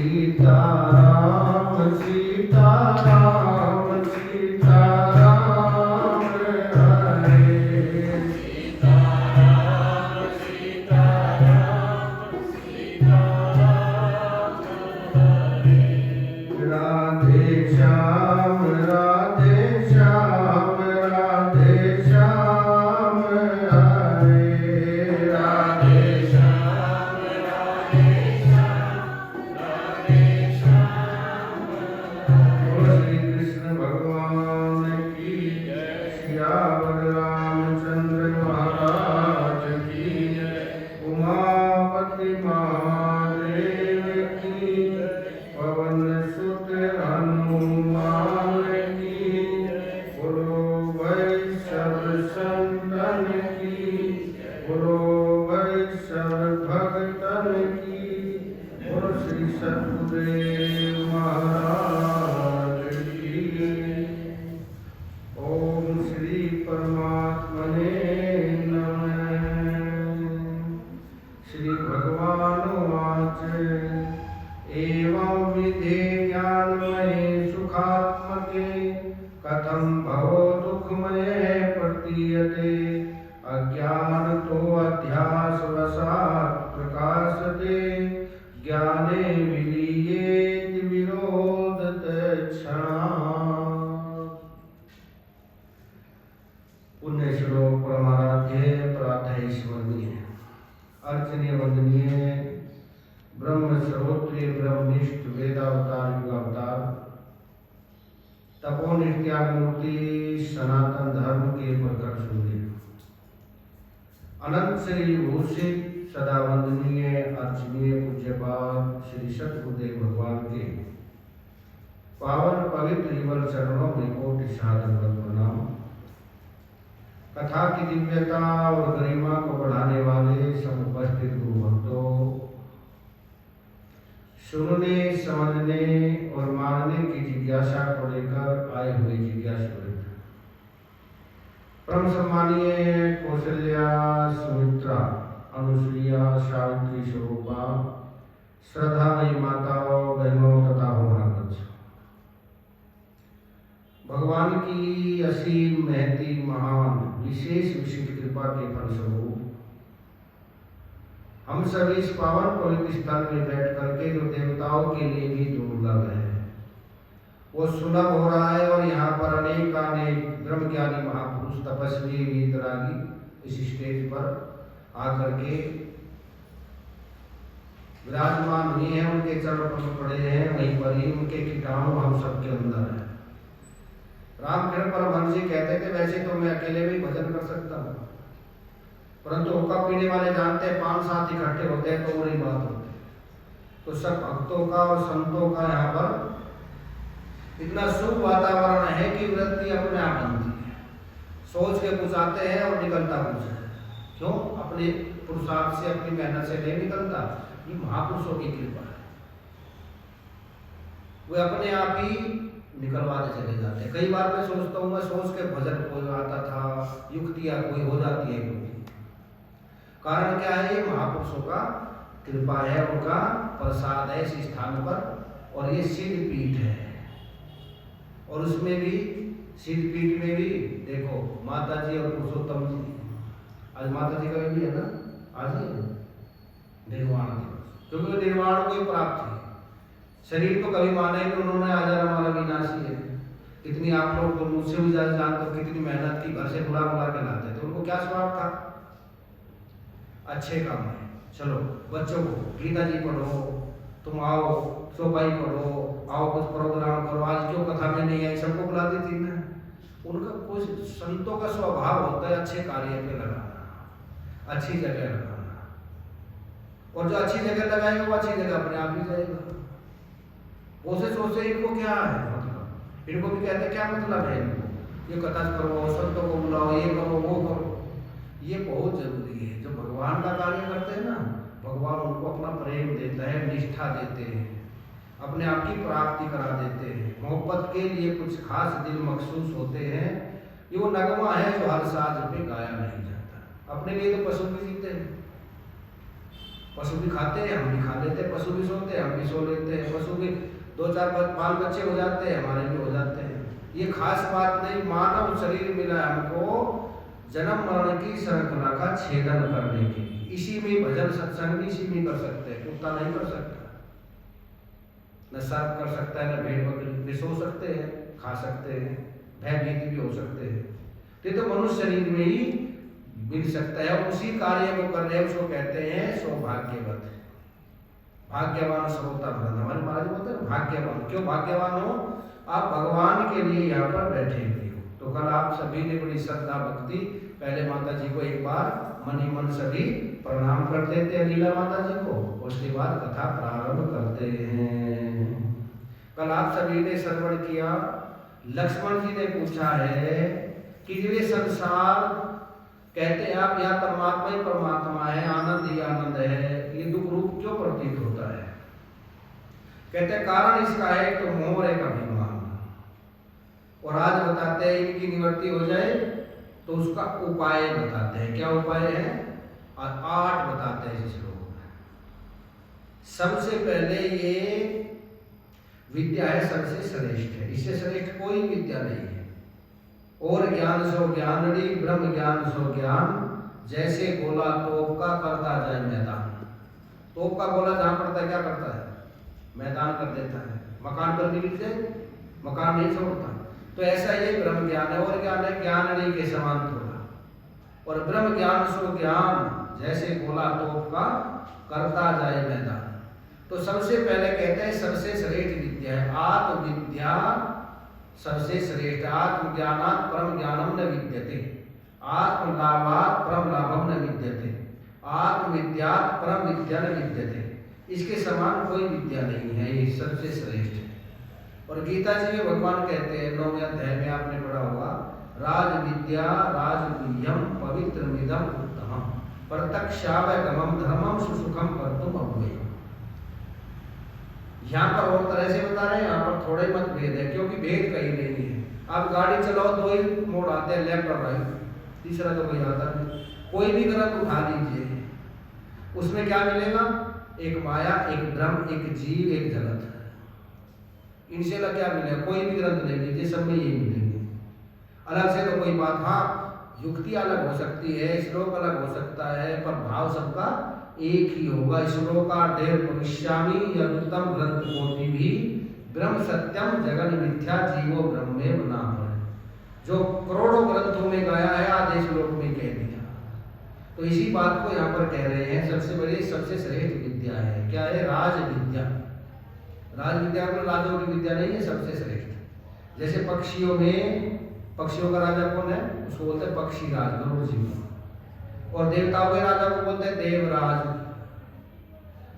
सीताराम सीताराम सीताराम हरे सीताराम सीताराम सीताराम हरे राधे श्याम राधे श्याम राधे श्याम हरे राधे श्याम राधे श्याम बोलो श्री कृष्ण भगवान की जय सियावर रामचंद्र महाराज की जय उमापति महादेव की जय पवन सुत हनुमान की जय बोलो वैष्णव संतन की बोलो वैष्णव भक्तन की बोलो श्री सतगुरुदेव महाराज की ओम श्री परमात्मने नमः श्री भगवानुवाच एवं विधे ज्ञानमये सुखात्मके कथं भवो दुःखमये प्रतीयते अज्ञानतो अध्यासवशात् प्रकाशते ज्ञाने विलीयेत विरोधतक्षणात् पुण्य श्लोक परमाराध्य प्रातः स्मरणीय अर्चनीय वंदनीय ब्रह्म सर्वोत्तरीय ब्रह्मनिष्ठ वेदावतार युगावतार तपोनित्यामूर्ति सनातन धर्म के प्रकट सूर्य अनंत श्री भूषित सदा वंदनीय अर्चनीय पूज्यपाद श्री सतगुरुदेव भगवान के पावन पवित्र युगल चरणों में कोटि सादर प्रणाम। कथा की दिव्यता और गरिमा को बढ़ाने वाले सब उपस्थित गुरु भक्तों, सुनने समझने और मानने की जिज्ञासा को लेकर आए हुए जिज्ञासु परम सम्मानीय कौशल्या सुमित्रा अनुसुईया सावित्री स्वरूपा श्रद्धामयी माताओं बहनों तथा महाराज भगवान की असीम महती महान विशेष विशिष्ट कृपा के फलस्वरूप हम सभी इस पावन पवित्र स्थान में बैठ करके जो देवताओं के लिए भी दुर्लभ है वो सुलभ हो रहा है और यहाँ पर अनेक ब्रह्म ज्ञानी महापुरुष तपस्वी वीतरागी इस स्टेज पर आकर के विराजमान हुए हैं। उनके चरण पकड़ पड़े हैं, वहीं पर ही उनके कीटाणु हम सबके अंदर है। रामकृष्ण परमहंस जी कहते थे वैसे तो मैं अकेले भी भजन कर सकता हूँ, परंतु हुक्का पीने वाले जानते हैं 5 साथ इकट्ठे होते हैं तो बड़ी बात होती है। तो सब भक्तों का और संतों का यहाँ पर इतना शुभ वातावरण है कि वृत्ति अपने आप बनती है। सोच के कुछ आते हैं और निकलता कुछ है। क्यों? अपने पुरुषार्थ से अपनी मेहनत से नहीं निकलता, ये महापुरुषों की कृपा है। वे अपने आप ही निकलवाते चले जाते हैं। कई बार मैं सोचता हूँ, मैं सोच के भजन कोई आता था, युक्तियाँ कोई हो जाती है कोई। कारण क्या है? ये महापुरुषों का कृपा है, उनका प्रसाद है इस स्थान पर। और ये सिद्ध पीठ है और उसमें भी सिद्ध पीठ में भी देखो माता जी और पुरुषोत्तम जी। आज माता जी का भी है ना, आज ही है निर्वाण दिवस, क्योंकि निर्वाण को ही प्राप्त है। शरीर तो कभी माना ही नहीं उन्होंने, आज हमारा विनाशी है। कितनी आप लोग तो मुझसे भी ज्यादा जानते हो कितनी मेहनत की, घर से बुला बुला के लाते थे। उनको क्या स्वार्थ था? अच्छे काम है। चलो बच्चों को गीता जी पढ़ो, तुम आओ चौपाई पढ़ो, आओ कुछ प्रोग्राम करो। आज जो कथा में नहीं आई सबको बुला दी थी ना। उनका कुछ संतों का स्वभाव होता है अच्छे कार्य पे लगाना, अच्छी जगह लगाना, और जो अच्छी जगह लगाएंगे वो अच्छी जगह अपने आप ही जाएगा। वो से सोचते इनको क्या है मतलब, इनको भी कहते क्या मतलब है इनको, ये कथा करो, संतों को बुलाओ, ये करो वो करो। ये बहुत जरूरी है। जो भगवान का कार्य करते हैं ना, भगवान उनको अपना प्रेम देता है, निष्ठा देते हैं, अपने आप की प्राप्ति करा देते हैं। मोहब्बत के लिए कुछ खास दिल मखसूस होते हैं। ये वो नगमा है जो हर साज पे गाया नहीं जाता। अपने लिए तो पशु भी जीते हैं, पशु भी खाते हैं, हम भी खा लेते हैं, पशु भी सोते हैं, हम भी सो लेते हैं, पशु भी 2-4 बाल बच्चे हो जाते हैं, हमारे भी हो जाते हैं। ये खास बात नहीं, मानव शरीर मिला हमको जन्म मरण की श्रृंखला का छेदन करने के लिए। इसी में भजन सत्संग भी इसी में कर सकते हैं। कुत्ता नहीं कर सकता, न सर्प कर सकता है, न भेड़ बकरी भी सो सकते हैं, खा सकते हैं, भयभीत भी हो सकते हैं। तो मनुष्य शरीर में ही मिल सकता है। उसी कार्य को कर रहे हैं, उसको कहते हैं सौभाग्यवत, भाग्यवान श्रोता भरन। हमारे महाराज बोलते हैं भाग्यवान। क्यों भाग्यवान हो? आप भगवान के लिए यहाँ पर बैठे हुए हो। तो कल आप सभी ने बड़ी श्रद्धा भक्ति पहले माता जी को एक बार मन ही मन सभी प्रणाम कर देते हैं लीला माता जी को, उसके बाद कथा प्रारंभ करते हैं। कल आप सभी ने श्रवण किया, लक्ष्मण जी ने पूछा है कि ये संसार कहते हैं आप या परमात्मा ही परमात्मा है, आनंद ही आनंद है, ये दुख रूप क्यों प्रतीत होता है? कहते हैं कारण इसका है एक तो मोह और एक अभिमान। और आज बताते हैं इनकी निवृत्ति हो जाए तो उसका उपाय बताते हैं। क्या उपाय है? और 8 बताते हैं इस श्लोक में। सबसे पहले ये विद्या है, सबसे श्रेष्ठ है, इससे श्रेष्ठ कोई विद्या नहीं है। और ज्ञान सो ज्ञानड़ी ब्रह्म ज्ञान सो ज्ञान, जैसे गोला तोप का करता जाए मैदान। तोप का गोला जहां पड़ता है क्या करता है? मैदान कर देता है। मकान पर भी गिर जाए मकान नहीं छोड़ता। तो ऐसा ये ब्रह्म ज्ञान है। और ज्ञान है ज्ञानड़ी के समान थोड़ा। और ब्रह्म ज्ञान सो ज्ञान, जैसे गोला तोप का करता जाए मैदान। तो सबसे पहले कहते हैं सबसे श्रेष्ठ विद्या है आत्मविद्या, सबसे श्रेष्ठ। आत्मज्ञानात् परम ज्ञानम न विद्यते, आत्मलाभात् परम लाभम न विद्यते, आत्मविद्यात् परम विद्या न विद्यते। इसके समान कोई विद्या नहीं है, ये सबसे श्रेष्ठ है। और गीता जी में भगवान कहते हैं 9वें अध्याय में आपने पढ़ा होगा, राज विद्या राजगुह्यम पवित्रमिदम उत्तमम प्रत्यक्षावगमम धर्मम सुसुखम कर्तुम अव्ययम्। यहाँ पर और तरह से बता रहे हैं, यहाँ पर थोड़े मत भेद है, क्योंकि भेद कहीं नहीं है। आप गाड़ी चलाओ 2 ही मोड़ आते हैं, लेफ्ट और राइट, तीसरा तो कोई आता नहीं। कोई भी ग्रंथ उठा लीजिए, उसमें क्या मिलेगा? एक माया, एक ब्रह्म, एक जीव, एक जगत। इनसे अलग क्या मिलेगा? कोई भी ग्रंथ ले लीजिए, सब में यही मिलेंगे। अलग से तो कोई बात, हाँ युक्ति अलग हो सकती है, श्लोक अलग हो सकता है, पर भाव सबका एक ही होगा। श्लोकार्धेर भविष्यामि यदुत्तम ग्रंथ कोटि भी ब्रह्म सत्यम जगन मिथ्या जीवो ब्रह्मेव नाम है। जो करोड़ों ग्रंथों में गया है आधे श्लोक में कह दिया। तो इसी बात को यहाँ पर कह रहे हैं सबसे बड़ी सबसे श्रेष्ठ विद्या है। क्या है? राज विद्या। राज विद्या में राजों की विद्या नहीं है, सबसे श्रेष्ठ। जैसे पक्षियों में, पक्षियों का राजा कौन है? उसको बोलते हैं पक्षी राज, गरुड़ जी को। और देवताओं के राजा को बोलते हैं देवराज।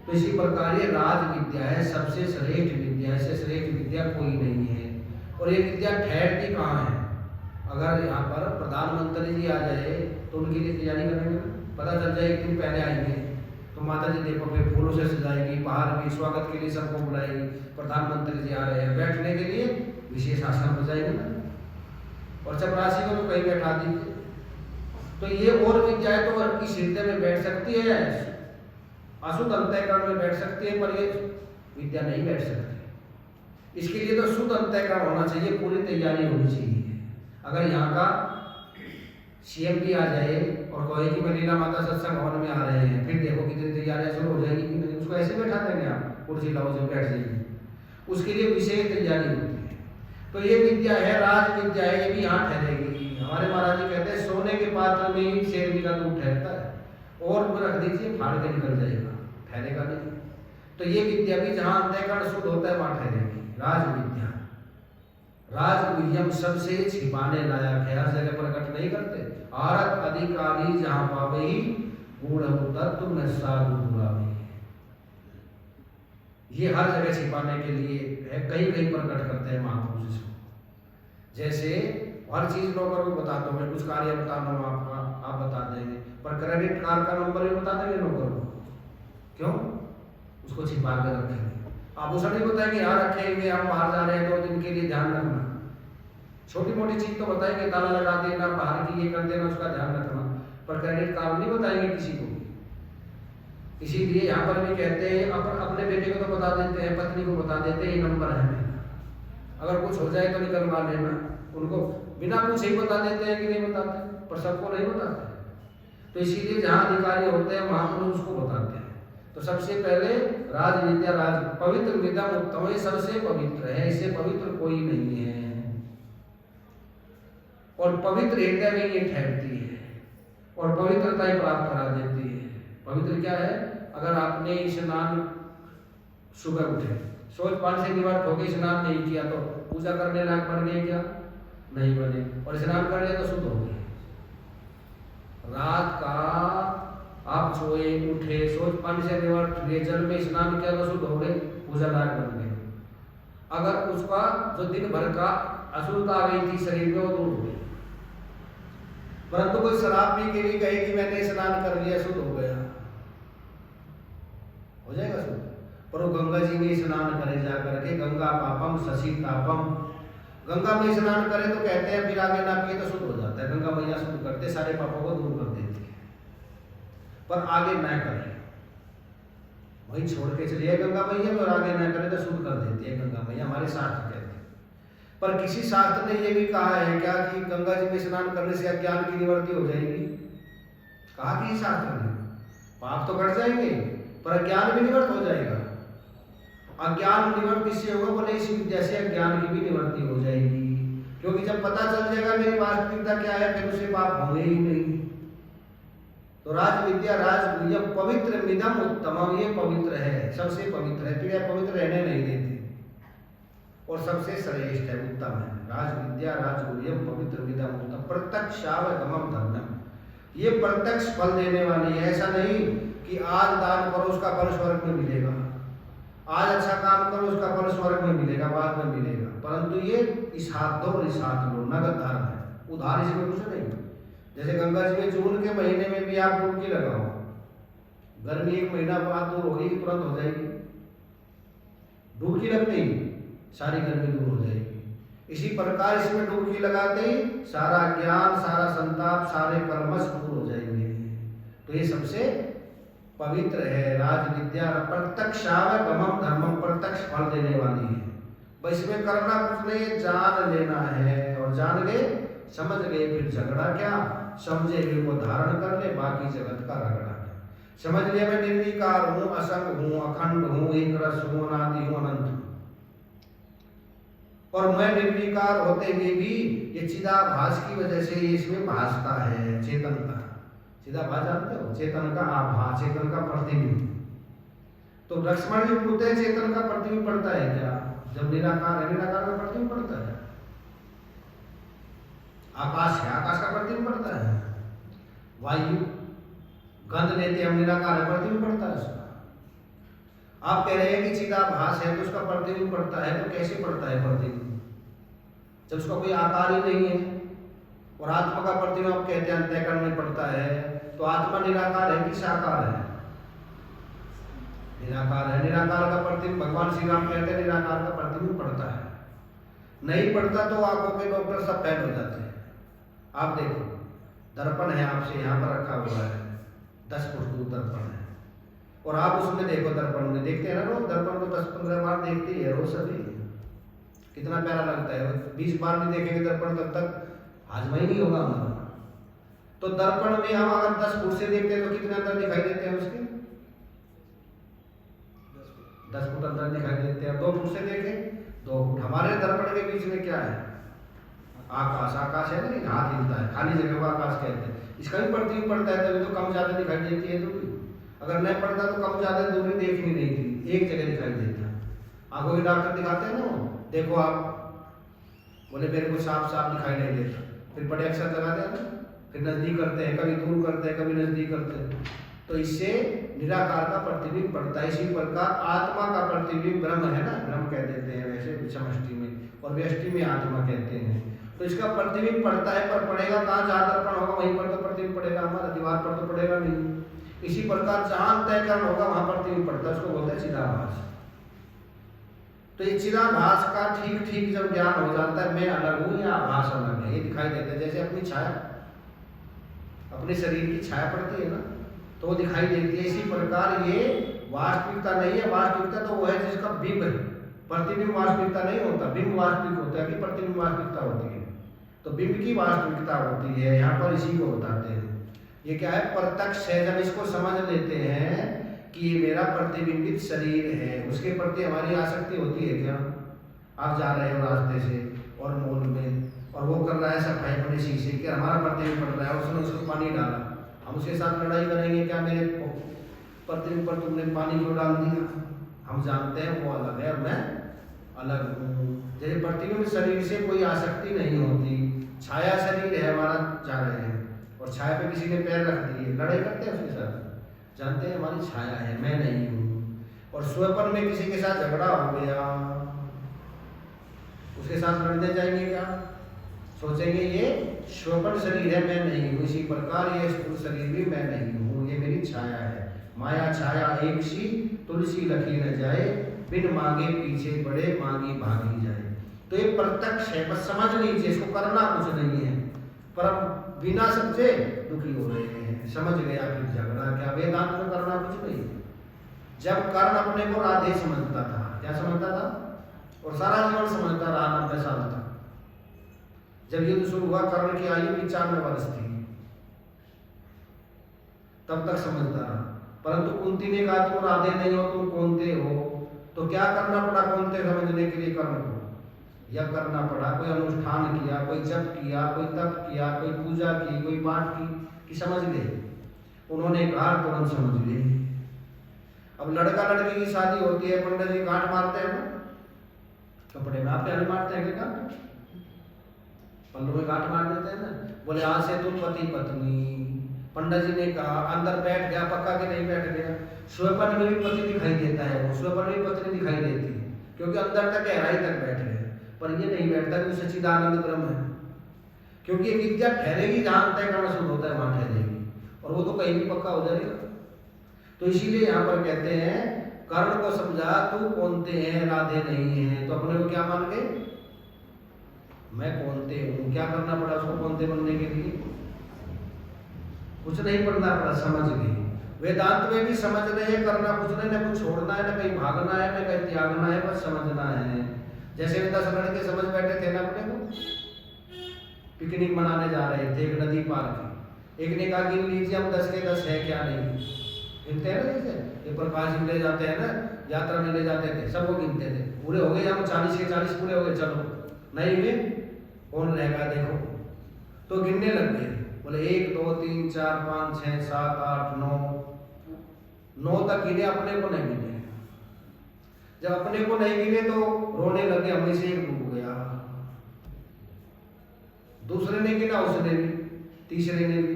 तो इसी प्रकार ये राज विद्या है, सबसे श्रेष्ठ विद्या। इससे श्रेष्ठ विद्या कोई नहीं है। और ये विद्या ठहरती कहाँ है? अगर यहाँ पर प्रधानमंत्री जी आ जाए तो उनके लिए तैयारी करेंगे, पता चल जाए एक दिन पहले आएंगे तो माता जी देखो फिर फूलों से सजाएगी, बाहर भी स्वागत के लिए सबको बुलाएगी। प्रधानमंत्री जी आ रहे हैं, बैठने के लिए विशेष आसन बजाएंगे ना, और चपरासी को तो कहीं बैठा दीजिए। तो ये और विद्या है तो इस हृदय में बैठ सकती है, अशुद्ध अंतःकरण में बैठ सकती है, पर ये विद्या नहीं बैठ सकती। इसके लिए तो शुद्ध अंतःकरण होना चाहिए, पूरी तैयारी होनी चाहिए। अगर यहाँ का सीएम भी आ जाए और कहे कि मैं लीला माता सत्संग भवन में आ रहे हैं, फिर देखो कितनी तैयारियां शुरू हो जाएगी कि नहीं, उसको ऐसे बैठा देंगे आप, कुर्सी लाओ से बैठ जाएगी। उसके लिए विशेष तैयारी होती है। तो ये विद्या है, राज विद्या है, ये भी यहाँ ठहरेगी। हमारे महाराज जी कहते हैं सोने के पात्र में ही शेरनी का दूध ठहरता है, और रख दीजिए फाड़ के निकल जाएगा, ठहरेगा नहीं। तो ये विद्या भी जहाँ अंतःकरण शुद्ध होता है वहाँ ठहरेगी। राज विद्या राजगुह्यम, सबसे छिपाने लायक है, हर जगह प्रकट नहीं करते। आरत अधिकारी जहाँ पावे गूढ़ तत्व न साधु दुरावे, ये हर जगह छिपाने के लिए है, कहीं कहीं प्रकट करते हैं महापुरुष इसको। जैसे हर चीज नौकर को बताता हूँ मैं, कुछ कार्य बताना हूँ आपका, आप बता देंगे, पर क्रेडिट कार्ड का नंबर भी बता देंगे नौकर को। क्यों? उसको छिपा के रखेंगे। आभूषण नहीं बताएंगे यहाँ रखेंगे, हम बाहर जा रहे हैं 2 दिन के लिए, ध्यान रखना। छोटी मोटी चीज तो बताएंगे, ताला लगा देना, बाहर की ये कर देना, उसका ध्यान रखना, पर क्रेडिट कार्ड नहीं बताएंगे किसी को। इसीलिए यहाँ पर भी कहते हैं अपने बेटे को तो बता देते हैं, पत्नी को बता देते हैं ये नंबर है मेरा, अगर कुछ हो जाए तो निकलवा लेना। उनको बिना पूछे ही बता देते हैं कि नहीं बताते, पर सबको नहीं बताते। तो इसीलिए जहाँ अधिकारी होते हैं वहाँ पर उसको बताते हैं। तो सबसे पहले राज विद्या राज पवित्र विद्या उत्तम, ये सबसे पवित्र है, इससे पवित्र कोई नहीं है। और पवित्र हृदय में ये ठहरती है और पवित्रता ही प्राप्त करा देती है। पवित्र क्या है? अगर आपने स्नान सुबह उठे, सोच पान से निवृत्त होकर स्नान नहीं किया तो पूजा करने लायक बन गए क्या? नहीं बने। और स्नान कर लिया तो शुद्ध हो गए। रात का आप सोए उठे, सोच पानी से निवृत्त हुए, जल में स्नान किया तो शुद्ध हो गए, पूजा लायक बन गए। अगर उसका जो दिन भर का अशुद्धता आ गई थी शरीर में वो दूर हो गई। परंतु कोई शराब पी के भी कहे कि मैंने स्नान कर लिया, शुद्ध हो गया, हो जाएगा शुद्ध। पर वो गंगा जी में स्नान करे जा करके, गंगा पापम शशि तापम, गंगा में स्नान करे तो कहते हैं फिर आगे ना पिए तो शुद्ध हो जाता है। गंगा मैया शुद्ध करते, सारे पापों को दूर कर देती है। पर आगे न करें, वही छोड़ के चलिए गंगा मैया में, और आगे न करें तो शुद्ध कर देती है गंगा मैया, हमारे शास्त्र कहते हैं। पर किसी शास्त्र ने यह भी कहा है क्या कि गंगा जी में स्नान करने से अज्ञान की निवृत्ति हो जाएगी? कहा कि शास्त्र ने पाप तो कट जाएंगे पर अज्ञान भी निवृत्त हो जाएगा। अज्ञान निवृत्त किससे होगा? बोले इसी विद्या से अज्ञान की भी निवृत्ति हो जाएगी, क्योंकि जब पता चल जाएगा मेरी वास्तविकता क्या है फिर उसे पाप होंगे ही नहीं। तो राज विद्या राज यह पवित्र मिदम उत्तम, ये पवित्र है, सबसे पवित्र है, तो यह पवित्र रहने नहीं देती और सबसे श्रेष्ठ है, उत्तम है। राज विद्या राज गुह्यम पवित्र विदम उत्तम प्रत्यक्षावगमम धर्मम, ये प्रत्यक्ष फल देने वाली है। ऐसा नहीं कि आज दान करो उसका फल स्वर्ग में मिलेगा, आज अच्छा काम करो उसका फल स्वर्ग में मिलेगा, बाद में मिलेगा, परंतु ये इस हाथ दो और इस हाथ लो, नगद धर्म है, उधार इसमें कुछ नहीं। जैसे गंगा जी में जून के महीने में भी आप डुबकी लगाओ, गर्मी एक महीना बाद दूर होगी कि तुरंत हो जाएगी? डुबकी लगती सारी गर्मी दूर हो जाएगी। इसी प्रकार इसमें डुबकी लगाते ही सारा ज्ञान, सारा संताप, सारे कलमश दूर हो जाएंगे। तो ये सबसे पवित्र है राज विद्या, प्रत्यक्षावगमम धर्मम, प्रत्यक्ष फल देने वाली है। बस इसमें करना कुछ नहीं, जान लेना है, और जान गए समझ गए फिर झगड़ा क्या, समझे हुए को धारण कर ले, बाकी जगत का रगड़ा क्या। समझ लिया मैं निर्विकार हूँ, असंग हूँ, अखंड हूँ, एक रस हूँ, अनादि हूँ, अनंत हूँ, और मैं निर्विकार होते हुए भी ये चिदाभास की वजह से ये इसमें भासता है। चेतन का चिदाभास जानते हो? चेतन का आभास, चेतन का प्रतिबिंब। तो लक्ष्मण जी पूछते हैं चेतन का प्रतिबिंब पड़ता है क्या? जब निराकार है, निराकार का प्रतिबिंब पड़ता है। आकाश है, आकाश का प्रतिबिंब पड़ता है। वायु गंध लेते हम, निराकार है, प्रतिबिंब पड़ता है उसका। आप कह रहे हैं कि चिदाभास है तो उसका प्रतिबिंब पड़ता है, तो कैसे पड़ता है प्रतिबिंब? जब उसका कोई आकार ही नहीं है। और आत्मा का प्रतिबिंब आप कहते हैं अंतःकरण में पड़ता है, तो आत्मा निराकार है कि साकार है? निराकार है। निराकार का प्रतिबिंब भगवान श्री राम कहते हैं निराकार का प्रतिबिंब पड़ता है। नहीं पड़ता तो आंखों के डॉक्टर सब फेल हो जाते हैं। आप देखो दर्पण है आपसे यहाँ पर रखा हुआ है, 10 फुट दूर दर्पण है, और आप उसमें देखो, दर्पण में देखते हैं ना रोज, दर्पण को 10-15 बार देखते ही है रोज सभी, कितना प्यारा लगता है। 20 बार भी देखेंगे दर्पण तब तक हाजमा ही नहीं होगा हमारा। तो दर्पण में हम अगर 10 फुट से देखते हैं तो कितने अंदर दिखाई देते हैं उसके? 10 फुट अंदर दिखाई देते हैं। 2 फुट से देखें 2 फुट। हमारे दर्पण के बीच में क्या है? आकाश। आकाश है ना, हाथ हिलता है, खाली जगह को आकाश कहते हैं। इसका भी प्रतिबिंब पड़ता है, तभी तो कम ज्यादा दिखाई देती है दूरी। अगर नहीं पड़ता तो कम ज्यादा दूरी देखनी नहीं थी, एक जगह दिखाई देता है। आंखों के डॉक्टर दिखाते हैं ना, देखो आप बोले मेरे को साफ साफ दिखाई नहीं देता, फिर बड़े अक्षर लगाते हैं ना, फिर नजदीक करते हैं, कभी दूर करते हैं, कभी नजदीक करते हैं, तो इससे निराकार का प्रतिबिंब पड़ता है। इसी प्रकार आत्मा का प्रतिबिंब ब्रह्म है ना, ब्रह्म कह देते हैं वैसे समष्टि में, और व्यष्टि में आत्मा कहते हैं। तो इसका प्रतिबिंब पड़ता है, पर पड़ेगा कहाँ? जहाँ दर्पण होगा वहीं पर तो प्रतिबिंब पड़ेगा, हमारा दीवार पर तो पड़ेगा नहीं। इसी प्रकार जहाँ अंतःकरण होगा वहां प्रतिबिंब पड़ता है, उसको बोलते हैं चिदाभास। तो ये चिदाभास का ठीक ठीक जब ज्ञान हो जाता है, मैं अलग हूँ या आभास अलग है, ये दिखाई देता है। जैसे अपनी छाया, अपने शरीर की छाया पड़ती है ना, तो वो दिखाई देती है। इसी प्रकार ये वास्तविकता नहीं है। वास्तविकता तो वो है जिसका बिंब है, प्रतिबिंब वास्तविकता नहीं होता। बिंब वास्तविक होता है कि प्रतिबिंब वास्तविकता होती है। तो बिंब की वास्तविकता होती है, यहाँ पर इसी को बताते हैं। ये क्या है? प्रत्यक्ष है। जब इसको समझ लेते हैं कि ये मेरा प्रतिबिंबित शरीर है, उसके प्रति हमारी आसक्ति होती है क्या? आप जा रहे हो रास्ते से और मॉल में, और वो कर रहा है सफाई अपने शीशे की, हमारा प्रतिबिंब पड़ रहा है, उसने उसको पानी डाला, हम उसके साथ लड़ाई करेंगे क्या? मेरे प्रतिबिंब पर तुमने पानी क्यों डाल दिया? हम जानते हैं वो अलग है और मैं अलग हूँ। जैसे प्रतिबिंब शरीर से कोई आसक्ति नहीं होती। छाया शरीर है हमारा, जा रहे हैं और छाया पे किसी ने पैर रख दिए, लड़ाई करते हैं उसके साथ, जानते हैं हमारी छाया है, मैं नहीं हूँ। और स्वपन में किसी के साथ झगड़ा हो गया, उसके साथ लड़ने जाएंगे क्या? सोचेंगे ये स्वपन शरीर है, मैं नहीं हूँ। इसी प्रकार ये स्थूल शरीर भी मैं नहीं हूँ, ये मेरी छाया है। माया छाया एक सी, तुलसी लखी न जाए, बिन मांगे पीछे बड़े, मांगी भागी जाए। तो ये प्रत्यक्ष है, बस समझ लीजिए, इसको करना कुछ नहीं है। पर अब बिना समझे दुखी हो रहे हैं। समझ गया फिर झगड़ा क्या? वेदांत में करना कुछ नहीं। जब कर्ण अपने को राधे समझता था, क्या समझता था? और सारा जीवन समझता रहा, 90 साल तक। जब युद्ध शुरू हुआ, कर्ण की आयु 95 वर्ष थी, तब तक समझता रहा। परंतु कुंती ने कहा तुम राधे नहीं हो, तुम कौनते हो। तो क्या करना पड़ा कौनते समझने के लिए? कर्ण को यह करना पड़ा, कोई अनुष्ठान किया, कोई जप किया, कोई तप किया, कोई पूजा की, कोई पाठ की, कि समझ गए। उन्होंने कहा तुरंत समझ गए। अब लड़का लड़की की शादी होती है, पंडित जी गांठ मारते हैं ना कपड़े में, आप क्या मारते हैं क्या? पल्लू में गांठ मार देते हैं ना। बोले आज से तुम पति पत्नी। पंडित जी ने कहा, अंदर बैठ गया, पक्का के नहीं बैठ गया। स्वपन में भी पति दिखाई देता है, वो स्वपन में भी पत्नी दिखाई देती है, क्योंकि अंदर तक गहराई तक बैठ गए। पर ये नहीं बैठता कि सच्चिदानंद ब्रह्म है, क्योंकि ये विद्या ठहरेगी जहां तय करना शुरू होता है वहां ठहरेगी, और वो तो कहीं भी पक्का हो जाएगा। तो इसीलिए यहाँ पर कहते हैं कर्ण को समझा तू कौनते हैं, राधे नहीं है। तो अपने को क्या मान गए? मैं कौनते हूँ। क्या करना पड़ा उसको कौनते बनने के लिए? कुछ नहीं पढ़ना पड़ा, समझ गए। वेदांत में भी समझ रहे हैं, करना कुछ नहीं, न कुछ छोड़ना है, न कहीं भागना है, न कहीं त्यागना है, बस समझना है। जैसे 10 लड़के समझ बैठे थे ना अपने को, पिकनिक मनाने जा रहे थे एक नदी पार की। एक ने कहा गिन लीजिए हम 10 के 10 है क्या नहीं, गिनते हैं ना, जैसे ये प्रकाश ले जाते हैं ना, यात्रा में ले जाते थे, सब वो गिनते थे। पूरे हो गए, हम 40 के 40 पूरे हो गए, चलो नहीं हुए कौन रहेगा देखो। तो गिनने लग गए, बोले 1 2 3 4 5 6 7 8 9 तक गिने, अपने को नहीं गिने। जब अपने को नहीं गिने तो रोने लगे, हमें से एक डूब गया। दूसरे ने गिना, उसने भी, तीसरे ने भी।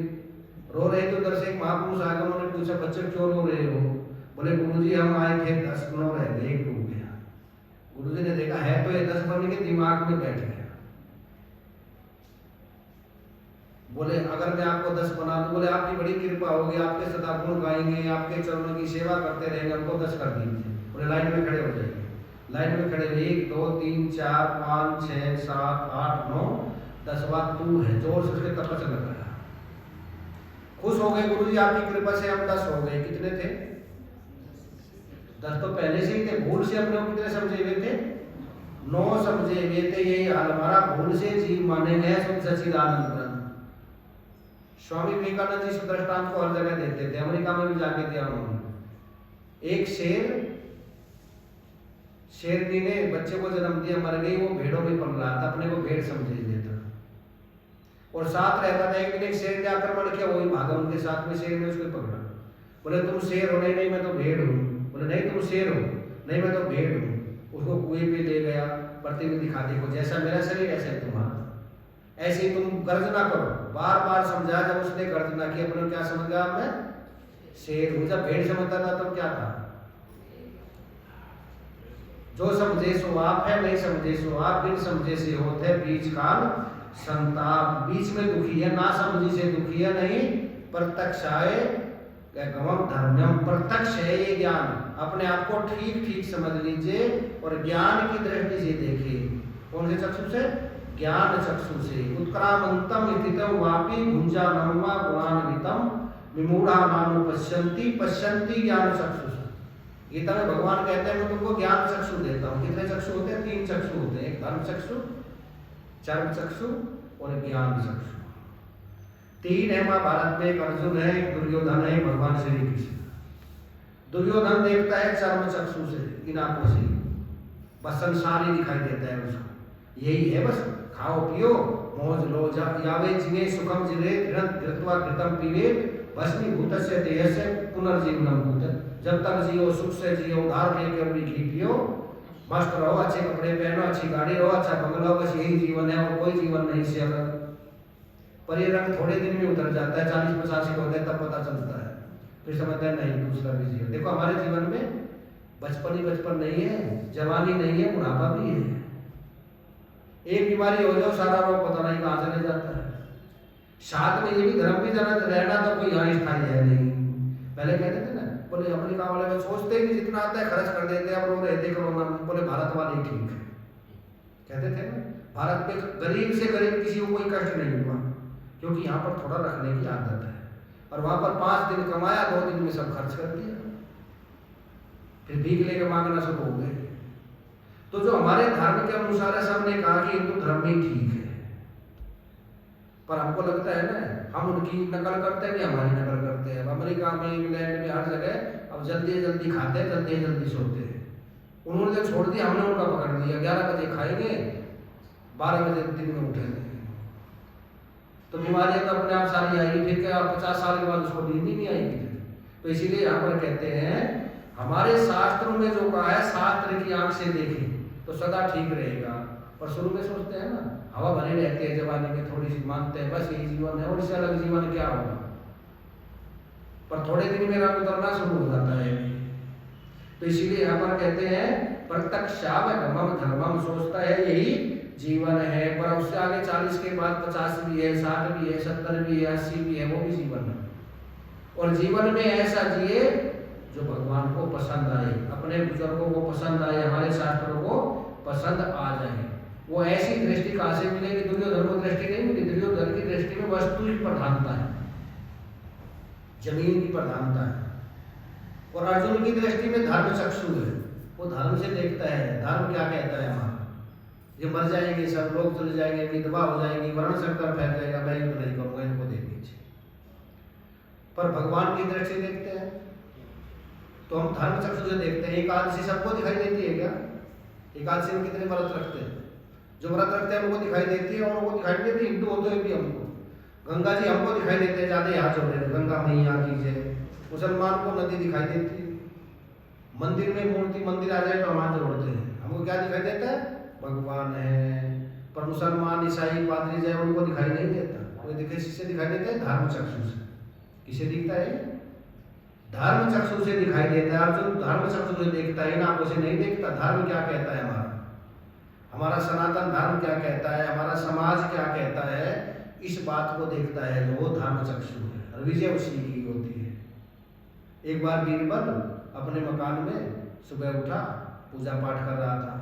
रो रहे तो उधर से एक महापुरुष आ गए, उन्होंने पूछा बच्चे क्यों रो रहे हो? बोले गुरुजी हम आए थे 10 9 रह गए, एक डूब गया। गुरुजी ने देखा है तो ये 10 बन के दिमाग में बैठ गया। बोले अगर मैं आपको 10 बना दूं, बोले आपकी बड़ी कृपा होगी, आपके सदा गुण गाएंगे, आपके चरणों की सेवा करते रहेंगे, हमको 10 कर दीजिए। बोले लाइन में खड़े हो जाइए। लाइन में खड़े 1 2 3 4 5 6 7 8 9 10वां तू है। जोर से उसके तपस लग रहा। खुश हो गए गुरुजी, आपकी कृपा से हम 10 हो गए। कितने थे? 10 तो पहले से ही थे, भूल से अपने को कितने समझे हुए थे? 9 समझे हुए थे। यही हाल हमारा, भूल से जीव माने गए शुद्ध सच्चिदानंद ब्रह्म। स्वामी विवेकानंद जी इस दृष्टांत को हर जगह देते थे, अमेरिका में भी जाके दिया उन्होंने। एक शेरनी ने बच्चे को जन्म दिया, मर गई, वो भेड़ों में पल रहा था, अपने को भेड़ समझ लेता और साथ रहता था। एक दिन एक शेर ने आक्रमण किया, वही भागा उनके साथ में, शेर ने उसको पकड़ा। बोले तुम शेर हो? नहीं नहीं मैं तो भेड़ हूँ। बोले नहीं तुम शेर हो? नहीं मैं तो भेड़ हूँ। उसको कुएं पे ले गया, प्रतिबिंब दिखा, देखो जैसा मेरा शरीर ऐसा ही तुम्हारा, ऐसे ही तुम गर्जना करो। बार बार समझा, जब उसने गर्जना की अपने क्या समझा, मैं शेर हूँ। जब भेड़ समझता था तब क्या था? जो समझे सो आप है, नहीं समझे सो आप, बिन समझे से होते बीच काल संताप। बीच में दुखी है, ना समझी से दुखी है नहीं। प्रत्यक्षाय गवम धर्म्यम, प्रत्यक्ष है ये ज्ञान। अपने आप को ठीक ठीक समझ लीजिए और ज्ञान की दृष्टि से देखिए। कौन से चक्षु से? ज्ञान चक्षु से। उत्क्रामंतम स्थितम वापी भुंजानम वा गुणान्वितम विमूढ़ा मानो पश्यंती पश्यंती ज्ञान चक्षु। गीता में भगवान कहते हैं मैं तुमको ज्ञान चक्षु देता हूँ। कितने चक्षु होते हैं? 3 चक्षु होते हैं, एक धर्म चक्षु, चर्म चक्षु और ज्ञान चक्षु। 3 है महाभारत में, एक अर्जुन है, एक दुर्योधन है, भगवान श्री कृष्ण। दुर्योधन देखता है चर्म चक्षु से, इन आंखों से, बस संसार ही दिखाई देता है उसको। यही है बस, खाओ पियो मौज लो, यावे जीवे सुखम जिरेत घृत्वा घृतम पीवेत भस्मीभूतस्य देहस्य पुनर्जीवनम भूत। जब तक जियो सुख से जियो, उधार लेके अपनी घी पियो, मस्त रहो, अच्छे कपड़े पहनो, अच्छी गाड़ी रहो, अच्छा बंगला, बस यही जीवन है और कोई जीवन नहीं से अलग। पर ये रंग थोड़े दिन में उतर जाता है, 40-50 के होते हैं तब पता चलता है, फिर समझते हैं नहीं दूसरा भी जीवन। देखो हमारे जीवन में बचपन ही बचपन नहीं है, जवानी नहीं है, बुढ़ापा भी है। एक बीमारी हो जाओ सारा रोग पता नहीं कहाँ चले जाता है। साथ में ये भी धर्म भी जाना रहना तो कोई यहाँ स्थायी है नहीं। पहले कहते थे ना, बोले अमेरिका वाले में सोचते ही जितना आता है खर्च कर देते हैं, अब लोग रहते कोरोना में, बोले भारत वाले ठीक है। कहते थे ना भारत में गरीब से गरीब किसी को कोई कष्ट नहीं हुआ, क्योंकि यहाँ पर थोड़ा रखने की आदत है। और वहाँ पर 5 दिन कमाया, 2 दिन में सब खर्च कर दिया, फिर भीख लेकर मांगना शुरू हो गए। तो जो हमारे धर्म के अनुसार है, सबने कहा कि हिंदू धर्म ही ठीक है, पर हमको लगता है ना हम उनकी नकल करते हैं, हमारी नकल करते हैं। अमेरिका में, इंग्लैंड में, हर जगह अब जल्दी जल्दी खाते हैं, जल्दी जल्दी सोते हैं। उन्होंने जब छोड़ दिया, हमने उनका पकड़ लिया। 11 बजे खाएंगे, 12 बजे दिन में उठेंगे, तो बीमारियां तो अपने आप सारी आएगी। फिर क्या 50 साल के बाद उसको नींद ही नहीं आएगी। तो इसीलिए यहाँ पर कहते हैं हमारे शास्त्रों में जो कहा है, शास्त्र की आंख से देखें तो सदा ठीक रहेगा। पर शुरू में सोचते हैं ना, हवा भरी रहती है जवानी में, थोड़ी सी मानते हैं बस यही जीवन है और इससे अलग जीवन क्या होगा। पर थोड़े दिन में रंग उतरना शुरू हो जाता है। तो इसीलिए यहाँ पर कहते हैं प्रत्यक्षाव धर्मम धर्मम, सोचता है यही जीवन है। पर उससे आगे 40 के बाद 50 भी है, 60 भी है, 70 भी है, 80 भी है, वो भी जीवन है। और जीवन में ऐसा जिए जो भगवान को पसंद आए, अपने बुजुर्गों को पसंद आए, हमारे शास्त्रों को पसंद आ जाए। वो ऐसी दृष्टि कहाँ से मिलेगी? दुर्योधन को दृष्टि नहीं मिली। दुर्योधन की दृष्टि में वस्तु की प्रधानता है, जमीन की प्रधानता है। और अर्जुन की दृष्टि में धर्म चक्षु है, वो धर्म से देखता है। धर्म क्या कहता है हमारा? ये मर जाएंगे सब, लोग चले जाएंगे, विधवा हो जाएंगी, वर्ण संकर फैल जाएगा, मैं युद्ध नहीं करूंगा, इनको दे दीजिए। पर भगवान की दृष्टि देखते हैं तो हम धर्म चक्षु से देखते हैं। एकादशी सबको दिखाई देती है क्या? एकादशी में कितने व्रत रखते हैं? जो व्रत रखते हैं उनको दिखाई देती है, और वो दिखाई देती है हिंदू होते हुए भी हमको। गंगा जी हमको दिखाई देते हैं, ज्यादा यहाँ जोड़ रहे गंगा मैया की जय। मुसलमान को नदी दिखाई देती है, मंदिर में मूर्ति मंदिर आ जाए तो हम हाथ जोड़ते हैं, हमको क्या दिखाई देता है? भगवान है। पर मुसलमान ईसाई पादरी जाए उनको दिखाई नहीं देता। वो किससे दिखाई देता है? धर्म चक्षु से। किसे दिखता है? धर्म चक्षु से दिखाई देता है। अर्जुन धर्म चक्षु से देखता है, इन आंखों से नहीं देखता। धर्म क्या कहता है हमारा, हमारा सनातन धर्म क्या कहता है, हमारा समाज क्या कहता है, इस बात को देखता है जो वो धर्म चक्षु है। और विजय उसी की होती है। एक बार बीरबल अपने मकान में सुबह उठा, पूजा पाठ कर रहा था।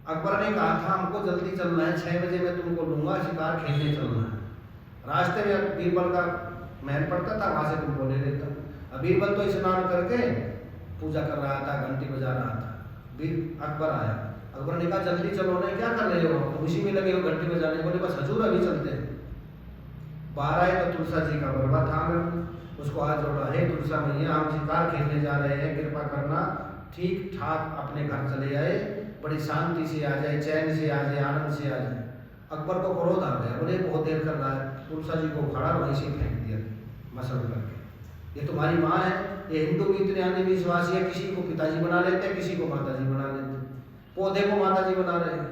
अकबर ने कहा था हमको जल्दी चलना है, 6 बजे मैं तुमको लूंगा, शिकार खेलने चलना है। रास्ते में बीरबल का महल पड़ता था, वहां से तुमको ले लेता। अब बीरबल तो स्नान करके पूजा कर रहा था, घंटी बजा रहा था। अकबर आया, अकबर ने कहा जल्दी चलो, नहीं क्या कर रहे हो, तो उसी में लगे हो घंटी बजाने। बोले बस हजूर अभी चलते हैं। बाहर आए तो तुलसा जी का बरवा थाम, उसको हाथ जोड़ा, हे तुलसा मैया हम शिकार खेलने जा रहे हैं, कृपा करना, ठीक ठाक अपने घर चले आए, बड़ी शांति से आ जाए, चैन से आ जाए, आनंद से आ जाए। अकबर को क्रोध आ गया, बोले बहुत देर कर रहा है। तुलसा जी को खड़ा वहीं से फेंक दिया मसल करके। ये तुम्हारी माँ है। ये हिंदू भी इतने अंधविश्वासी है, किसी को पिताजी बना लेते हैं, किसी को माताजी बना लेते हैं, पौधे को माताजी बना रहे हैं।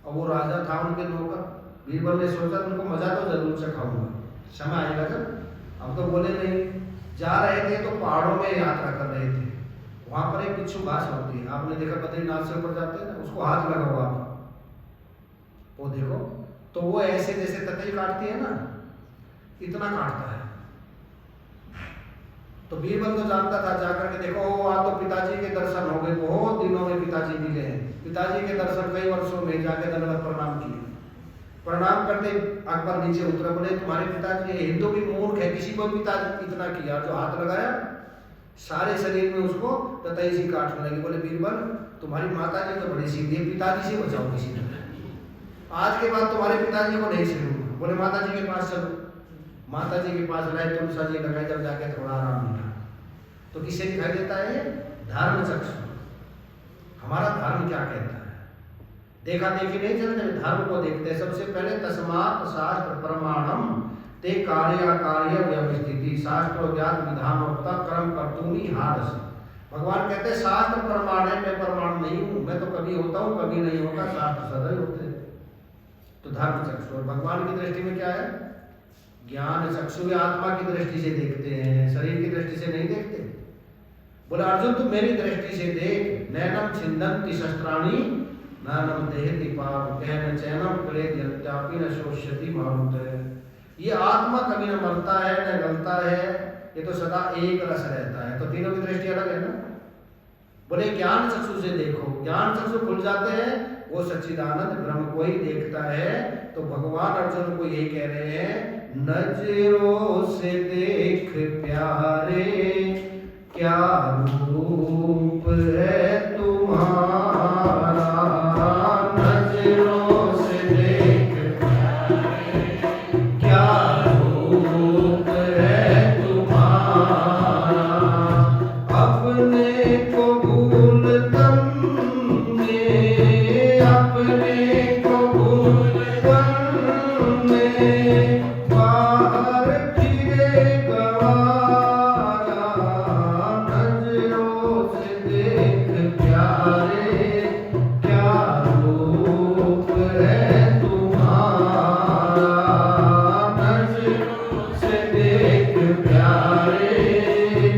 और वो राजा था उनके नौकर। बीरबल ने सोचा उनको मजा तो जरूर चखाऊंगा, समय आएगा जब। अब तो बोले नहीं। जा रहे थे तो पहाड़ों में यात्रा कर रहे थे, वहां पर एक बिच्छू घास होती है, आपने देखा बद्रीनाथ से ऊपर जाते हैं ना, उसको हाथ लगाओ आप पौधे को, तो वो ऐसे जैसे तकई काटती है ना, इतना काटता है। तो बीरबल तो जानता था, जाकर के देखो आज तो पिताजी के दर्शन हो गए, बहुत दिनों में पिताजी मिले हैं। पिताजी के दर्शन कई वर्षों में, जाके दंडवत प्रणाम किए। प्रणाम करते अकबर नीचे उतरा, बोले तुम्हारे पिताजी, हिंदू भी मूर्ख है, किसी को पिता इतना किया, जो हाथ लगाया सारे शरीर में उसको ततई सी काटने लगी। बोले बीरबल तुम्हारी माता जी तो बड़ी सीधी है, पिताजी से बचाओ किसी तरह, आज के बाद तुम्हारे पिताजी को नहीं छेड़ूंगा। बोले माता जी के पास चलो। माता जी के पास रहे, तुलसा जी लगाए, जब जाके थोड़ा आराम मिला तो किससे दिखाई देता है? धर्म चक्षु। हमारा धर्म क्या कहता है? देखा देखी नहीं चलते, धर्म को देखते हैं। सबसे पहले तस्मात् शास्त्र प्रमाणम ते कार्य कार्य व्यवस्थिति, शास्त्र ज्ञात विधानोक्ता कर्म कर्तूनि हारस। भगवान कहते हैं शास्त्र प्रमाण है, मैं प्रमाण नहीं हूं, मैं तो कभी होता हूं कभी नहीं होगा, शास्त्र सदैव होते हैं। तो धर्म चक्षु। और भगवान की दृष्टि में क्या है? ज्ञान चक्षु। वे आत्मा की दृष्टि से देखते हैं, शरीर की दृष्टि से नहीं देखते। बोला अर्जुन तू मेरी दृष्टि से देख, नैनम छिन्दन्ति शस्त्राणि नानम देहति पावकेन चैनम क्लेद यद्यापि न शोष्यति मारुत। ये आत्मा कभी न मरता है न गलता है, ये तो सदा एक रस रहता है। तो तीनों की दृष्टि अलग है ना। बोले ज्ञान चक्षु से देखो, ज्ञान चक्षु खुल जाते हैं, वो सच्चिदानंद ब्रह्म को ही देखता है। तो भगवान अर्जुन को यही कह रहे हैं, नजरों से देख प्यारे क्या रूप है तुम्हारा, नजरों से देख प्यारे क्या रूप है तुम्हारा, अपने को भूल तुमने, अपने को भूल तुमने, बाहर फिरे गवारा, नजरों से देख प्यारे क्या रूप है तुम्हारा, नजरों से देख प्यारे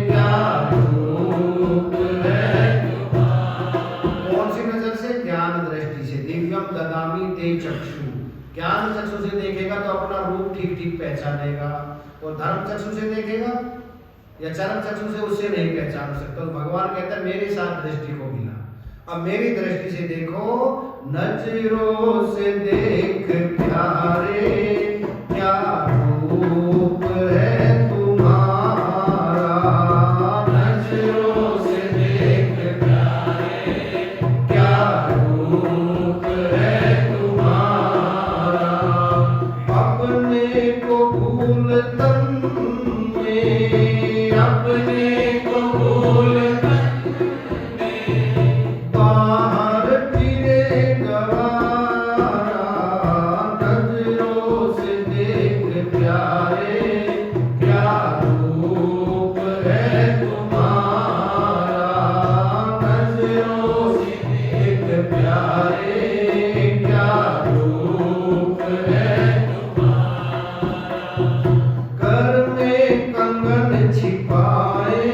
क्या रूप है तुम्हारा। कौन सी नजर से? ज्ञान दृष्टि से। दिव्यम ददामि ते चक्षु। ज्ञान चक्षु से देखेगा तो अपना रूप ठीक ठीक पहचानेगा, और धर्म चक्षु से देखेगा या चरम चक्षु से, उससे नहीं पहचान सकता। तो भगवान कहता है मेरे साथ दृष्टि को मिला, अब मेरी दृष्टि से देखो, नजरों से देख प्यारे क्या रूप है तुम्हारा, नजरों से देख प्यारे क्या रूप है तुम्हारा, अपने को भूल तुमने, अपने को भूल तुमने, बाहर फिरे गवारा, नजरों से देख प्यारे क्या रूप है तुम्हारा, नजरों से देख प्यारे क्या रूप है तुम्हारा, कर में कंगन छिपाए,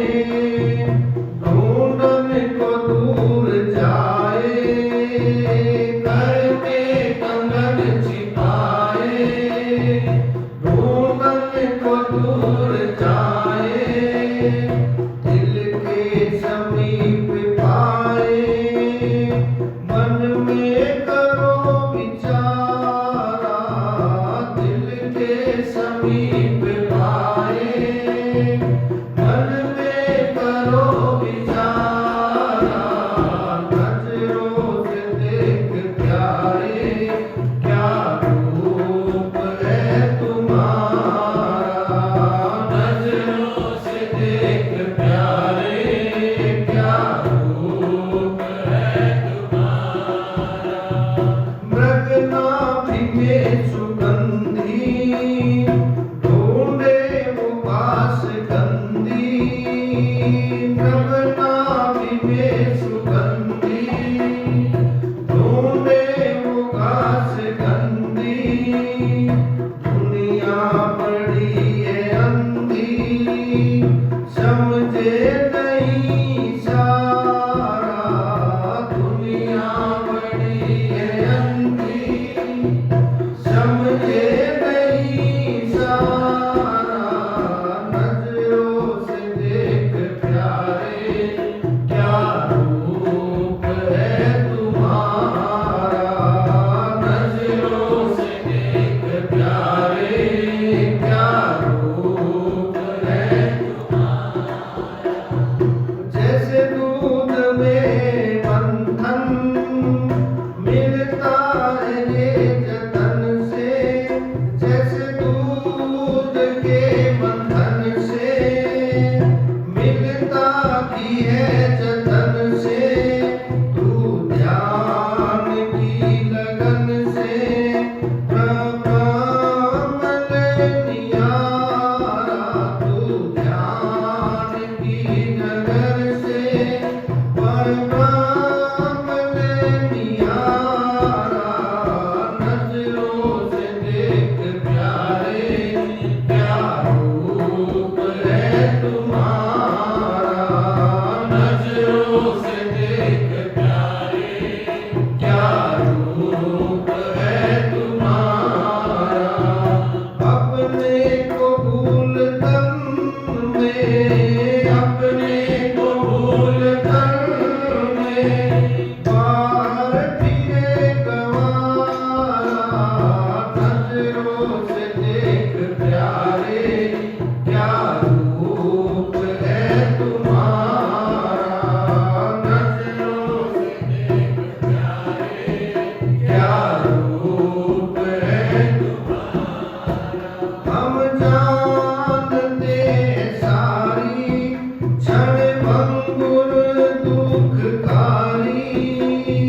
ढूंढने को दूर जाए, कर में कंगन छिपाए, ढूंढने को दूर जाए, दिल के समीप पाए, मन में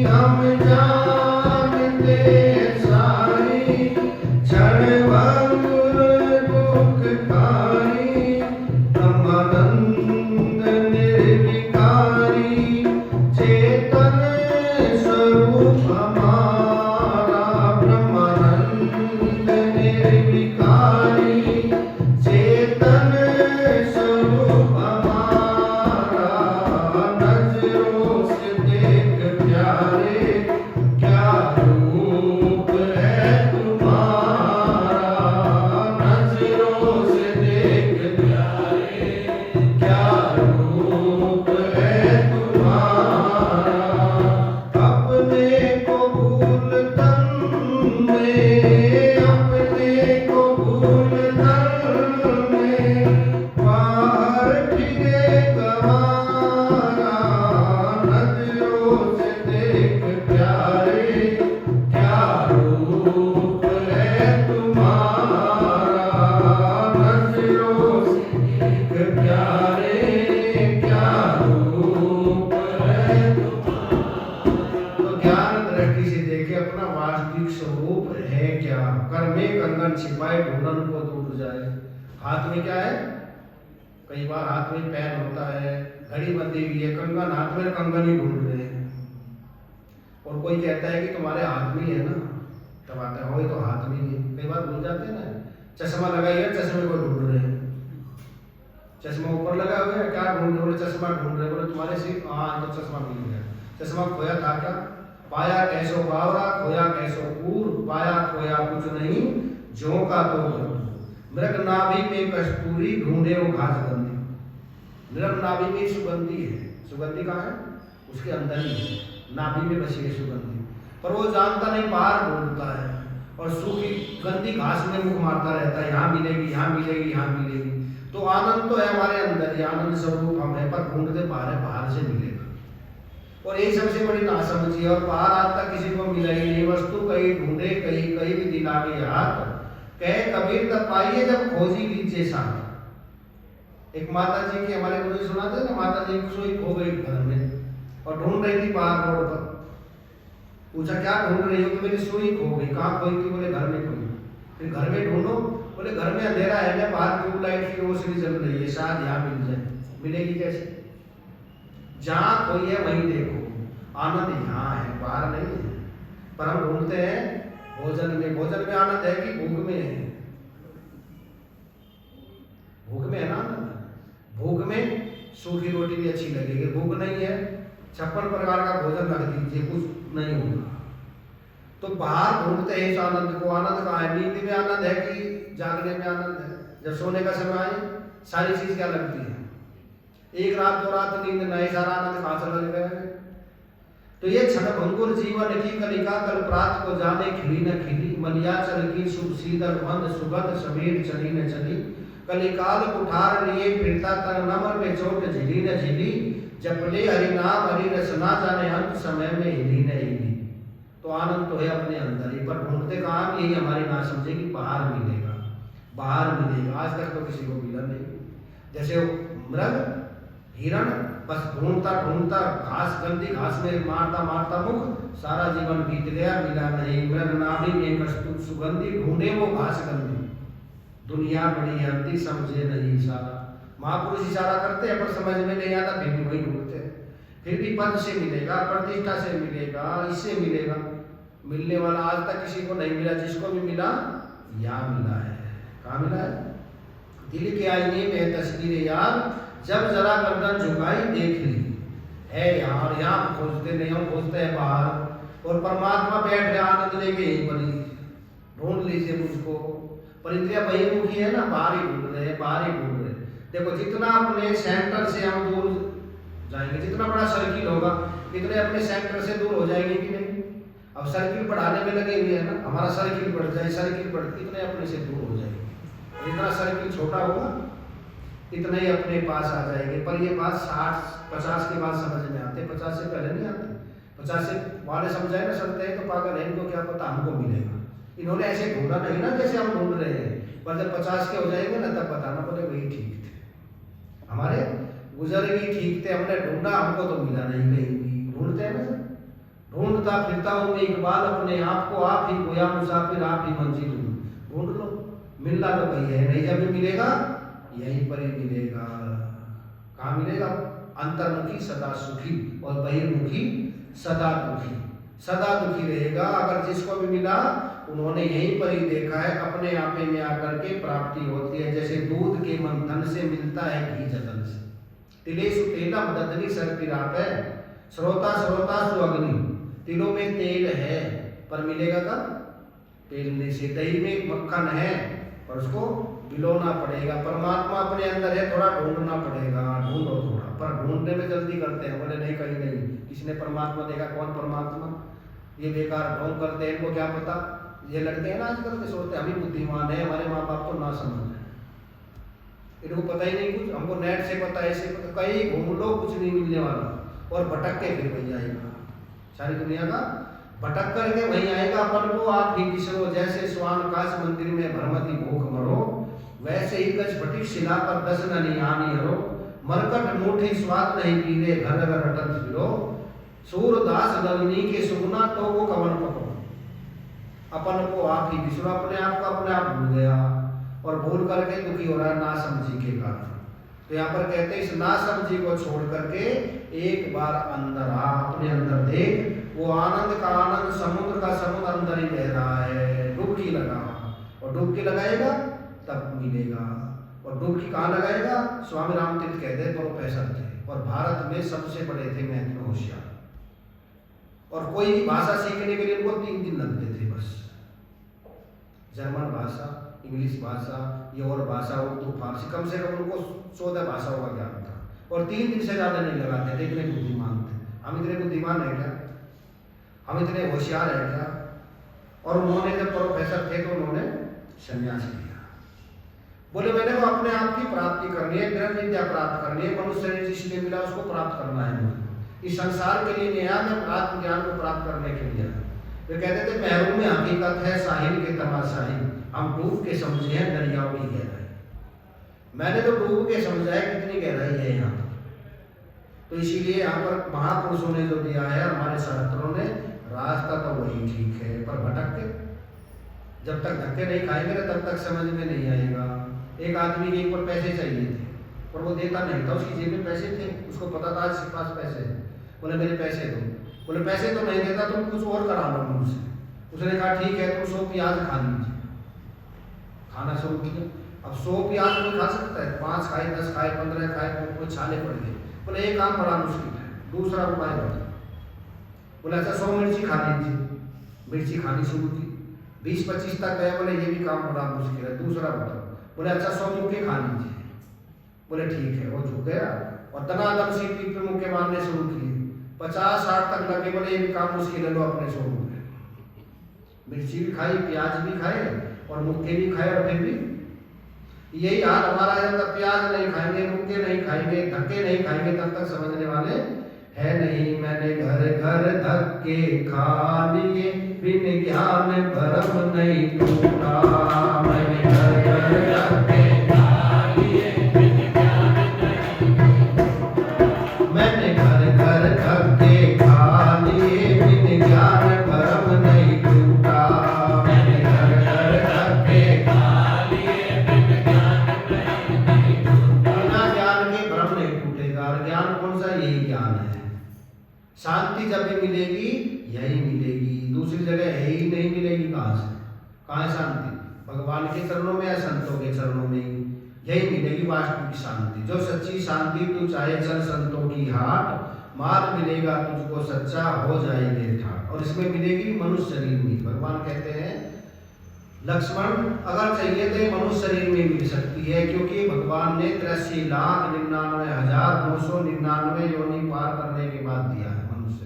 हम जानते सारी क्षण भंगुर दुखकारी ब्रह्मानंद निर्विकारी चेतन स्वरूप हमारा ब्रह्मानंद निर्विकारी चेतन स्वरूप हमारा नजरों से देख प्यारे क्या रूप है तुम्हारा नजरों से देख प्यारे क्या रूप है तुम्हारा अपने को भूल तन में अपने को भूल तन में बाहर फिरे गवारा नजरों से देख प्यारे क्या रूप है तुम्हारा नजरों से देख प्यारे क्या रूप है तो ज्ञान दृष्टि से देखे अपना वास्तविक स्वरूप है क्या कर में कंगन छिपाए ढूंढन को दूर जाए हाथ में क्या है कई बार हाथ में पेन होता है घड़ी बंधी हुई है कंगन हाथ में कंगन ही ढूंढ रहे हैं और कोई कहता है कि तुम्हारे हाथ में ही है ना तब आता है तो हाथ में ही है कई बार भूल जाते हैं ना चश्मा लगाइए चश्मे को ढूंढ रहे हैं चश्मा ऊपर लगा हुआ है क्या ढूंढ रहे बोले चश्मा ढूंढ रहे बोले तुम्हारे सिर हाँ तो चश्मा मिल गया चश्मा खोया था क्या पाया कैसो बावरा खोया कैसो कूर पाया खोया कुछ नहीं जो का तो मृग नाभि में कस्तूरी ढूंढे वो घास गंधी मृग नाभि में सुगंधी है सुगंधी कहाँ है उसके अंदर ही है नाभि में बसी है सुगंधी पर वो जानता नहीं बाहर ढूंढता है और सूखी गंदी घास में मुख मारता रहता है यहाँ मिलेगी यहाँ मिलेगी यहाँ मिलेगी तो आनंद तो है हमारे अंदर ही आनंद स्वरूप हम है पर ढूंढते बाहर है बाहर से मिलेगा और यही सबसे बड़ी नासमझी है और बाहर आज तक किसी को मिला ही नहीं वस्तु कहीं ढूंढे कहीं कहीं भी दिलागे हाथ कहे कबीर तब पाइए जब खोजी लीजिए साथ एक माता जी की हमारे गुरु सुनाते ना माता जी सोई खो गई घर में और ढूंढ रही थी बाहर रोड पर पूछा क्या ढूंढ रही हो कि मेरी सुई खो गई कहाँ खोई थी बोले घर में खोई फिर घर में ढूंढो बोले घर में अंधेरा है ना बाहर ट्यूबलाइट की रोशनी जल रही है शायद यहाँ मिल जाए मिलेगी कैसे जहाँ खोई है वहीं देखो आनंद यहाँ है बाहर नहीं है पर हम ढूंढते हैं भोजन में आनंद है कि भूख में है भूख में है ना आनंद भूख में सूखी रोटी भी अच्छी लगेगी भूख नहीं है 56 प्रकार का भोजन रख दीजिए कुछ नहीं होगा तो बाहर ढूंढते हैं इस आनंद को आनंद कहाँ है नींद में आनंद है कि जागने में आनंद है जब सोने का समय आए सारी चीज क्या लगती है एक रात दो रात नींद नहीं सारा आनंद कहाँ चला गया तो ये क्षणभंगुर जीवन की कलिका कल प्रात को जाने खिली न खिली मलियाचल की शुभ शीतल मंद सुगंध समीर चली न चली कलिकाल कुठार लिए फिरता तन नमर पे चोट झिली न झिली जपले हरि नाम हरि रस ना जाने अंत समय में हिली न हिली तो आनंद तो है अपने अंदर ही पर ढूंढते कहाँ यही हमारी ना समझे कि बाहर मिलेगा आज तक तो किसी को मिला नहीं जैसे मृग हिरण बस ढूंढता ढूंढता घास गंदी घास में मारता मारता मुख सारा जीवन बीत गया मिला नहीं मृग नाभि में कस्तूर सुगंधी ढूंढे वो घास गंदी दुनिया बड़ी अंती समझे नहीं इशारा महापुरुष इशारा करते हैं पर समझ में नहीं आता फिर भी वही ढूंढते हैं फिर भी पद से मिलेगा प्रतिष्ठा से मिलेगा इससे मिलेगा मिलने वाला आज तक किसी को नहीं मिला जिसको भी मिला यहाँ मिला है कहाँ मिला है दिल के आईने में तस्वीरें यार जब जरा गर्दन झुकाई देख ली है यार यहाँ खोजते नहीं हम खोजते हैं बाहर और परमात्मा बैठ गया आनंद लेके यहीं पर ढूंढ लीजिए मुझको पर इंद्रिया बहिर्मुखी है ना बाहर ही ढूंढ रहे हैं बाहर ही ढूंढ रहे हैं देखो जितना अपने सेंटर से हम दूर जाएंगे जितना बड़ा सर्किल होगा इतने अपने सेंटर से दूर हो जाएंगे कि नहीं अब सर्किल बढ़ाने में लगे हुए हैं ना हमारा सर्किल बढ़ जाए सर्किल बढ़ इतने अपने से दूर हो जाएंगे जितना सर्किल छोटा होगा इतना ही अपने पास आ जाएंगे पर ये बात 60-50 के बाद समझ में आते 50 से पहले नहीं आते 50 से वाले समझाए ना सकते हैं तो पागल है इनको क्या पता हमको मिलेगा इन्होंने ऐसे ढूंढा नहीं ना जैसे हम ढूंढ रहे हैं पर जब 50 के हो जाएंगे ना तब बताना बोले वही ठीक थे हमारे गुजर भी ठीक थे हमने ढूंढा हमको तो मिला नहीं कहीं भी ढूंढते हैं ना सर ढूंढता फिरता हूँ मैं इकबाल अपने आप को, आप ही गोया मुसाफिर, आप ही मंजिल हूँ। ढूंढ लो, मिलना तो कहीं है नहीं, जब भी मिलेगा यहीं पर ही मिलेगा। कहाँ मिलेगा? अंतर्मुखी सदा सुखी और बहिर्मुखी सदा दुखी। सदा दुखी रहेगा। अगर जिसको भी मिला उन्होंने यहीं पर ही देखा है, अपने आपे में आकर के प्राप्ति होती है। जैसे दूध के मंथन से मिलता है घी जतन से। तिलेषु तेलम ददनी सर्पिरापै, श्रोता श्रोता सु अग्नि। तिलों में तेल है पर मिलेगा कब? पेलने से। दही में मक्खन है पर उसको मिलाना पड़ेगा। परमात्मा अपने अंदर है, थोड़ा ढूंढना पड़ेगा। ढूंढो थोड़ा, पर ढूंढने में जल्दी करते हैं। बोले नहीं, कहीं नहीं, किसने परमात्मा देखा? कौन परमात्मा? ये बेकार ढोंग करते हैं, इनको क्या पता। ये लड़के हैं ना आजकल के, सोचते हम ही बुद्धिमान है, हमारे माँ बाप तो ना समझ है, इनको पता ही नहीं कुछ। हमको नेट से पता, ऐसे पता, कहीं घूम लो कुछ नहीं मिलने वाला। और भटक के फिर वही आएगा, सारी दुनिया का भटक करके वहीं आएगा। अपन को आप ही बिसरो, जैसे स्वान काश मंदिर में भ्रमति भूख मरो, वैसे ही गजपति शिला पर दस ननी आनी हरो। मरकट मुठी स्वाद नहीं पीले, घर घर अटंत फिरो। सूरदास नलिनी के सुगना तो वो कवन पको। अपन को आप ही बिसरो, अपने आप को अपने आप भूल गया और भूल करके दुखी हो रहा है ना समझी के कारण। तो यहाँ पर कहते हैं इस ना समझी को छोड़ करके एक बार अंदर आ, अपने अंदर देख। वो आनंद का आनंद, समुद्र का समुद्र अंदर ही बह रहा है। डुबकी लगा, और डुबकी लगाएगा तब मिलेगा। और डुबकी कहाँ लगाएगा? स्वामी रामतीर्थ कहते हैं प्रोफेसर थे और भारत में सबसे बड़े थे मैथ में होशियार। और कोई भी भाषा सीखने के लिए उनको 3 दिन लगते थे बस। जर्मन भाषा, इंग्लिश भाषा, ये और भाषा, उर्दू, फारसी, कम से कम उनको 14 भाषाओं का ज्ञान था। और 3 दिन से ज़्यादा नहीं लगाते थे, इतने बुद्धिमान थे। हम इतने बुद्धिमान है क्या? हम इतने होशियार है क्या? और उन्होंने जब प्रोफेसर थे तो उन्होंने संन्यास लिया। बोले मैंने को अपने आप की प्राप्ति करनी है, ब्रह्म विद्या प्राप्त करनी है। मनुष्य शरीर जिसने मिला उसको प्राप्त करना है मुझे। इस संसार के लिए नहीं आया, मैं आत्मज्ञान को प्राप्त करने के लिए आया। वे कहते थे महरू में हकीकत है, साहिल के तमाशाही। हम डूब के समझे हैं दरियाओं की गहराई। मैंने तो डूब के समझा है कितनी गहराई है यहाँ। तो इसीलिए यहाँ पर महापुरुषों ने जो दिया है, हमारे शास्त्रों ने, रास्ता तो वही ठीक है। पर भटक के जब तक धक्के नहीं खाएंगे ना तब तक समझ में नहीं आएगा। एक आदमी के ऊपर पैसे चाहिए थे और वो देता नहीं था, उसकी जेब में पैसे थे, उसको पता था इसके पास पैसे हैं। बोले मेरे पैसे दो। बोले पैसे तो नहीं देता, तुम कुछ और करा लो मुझसे। उसने कहा ठीक है, तुम 100 प्याज खा लीजिए। खाना शुरू किया। अब 100 प्याज कोई खा सकता है? 5 खाए, 10 खाए, 15 खाए, कोई छाले पड़ गए। बोले एक काम बड़ा मुश्किल है, दूसरा उपाय बता। बोले अच्छा 100 मिर्ची खा लीजिए। मिर्ची खानी शुरू की, 20-25 तक गए। बोले ये भी काम बड़ा मुश्किल है, दूसरा बताओ। बोले अच्छा 100 मुक्के खा लीजिए। बोले ठीक है। वो झुक गया और दनादन सी पीठ पे मुक्के मारने शुरू किए। 50-60 तक लगे। बोले ये भी काम मुश्किल है, लो अपने 100 मुक्के। मिर्ची भी खाई, प्याज भी खाए और मुक्के भी खाए। और फिर भी यही हाल हमारा है। जब प्याज नहीं खाएंगे, मुक्के नहीं खाएंगे, धक्के नहीं खाएंगे, तब तक समझने वाले है नहीं। मैंने घर घर धक्के खा लिए, बिन ज्ञान भरम नहीं टूटा। मैंने घर घर धक्के खा लिए, बिन ज्ञान नहीं टूटा। मैंने घर घर धक्के खा लिए, बिन ज्ञान भरम नहीं टूटा। मैंने घर घर धक्के खा लिए, बिन ज्ञान नहीं टूटा। बिना ज्ञान के भ्रम नहीं टूटेगा। और ज्ञान कौन सा? यही ज्ञान है। शांति जब भी मिलेगी यही मिलेगी, दूसरी जगह है ही नहीं मिलेगी। कहाँ से? कहाँ है शांति? भगवान के चरणों में या संतों के चरणों में यही मिलेगी वास्तविक शांति। जो सच्ची शांति तू चाहे चल संतों की हाट, मार्ग मिलेगा तुझको सच्चा, हो जाएंगे ठाट। और इसमें मिलेगी मनुष्य शरीर में। भगवान कहते हैं लक्ष्मण अगर चाहिए तो मनुष्य शरीर में मिल सकती है, क्योंकि भगवान ने 83,99,999 योनि पार करने के बाद दिया है मनुष्य।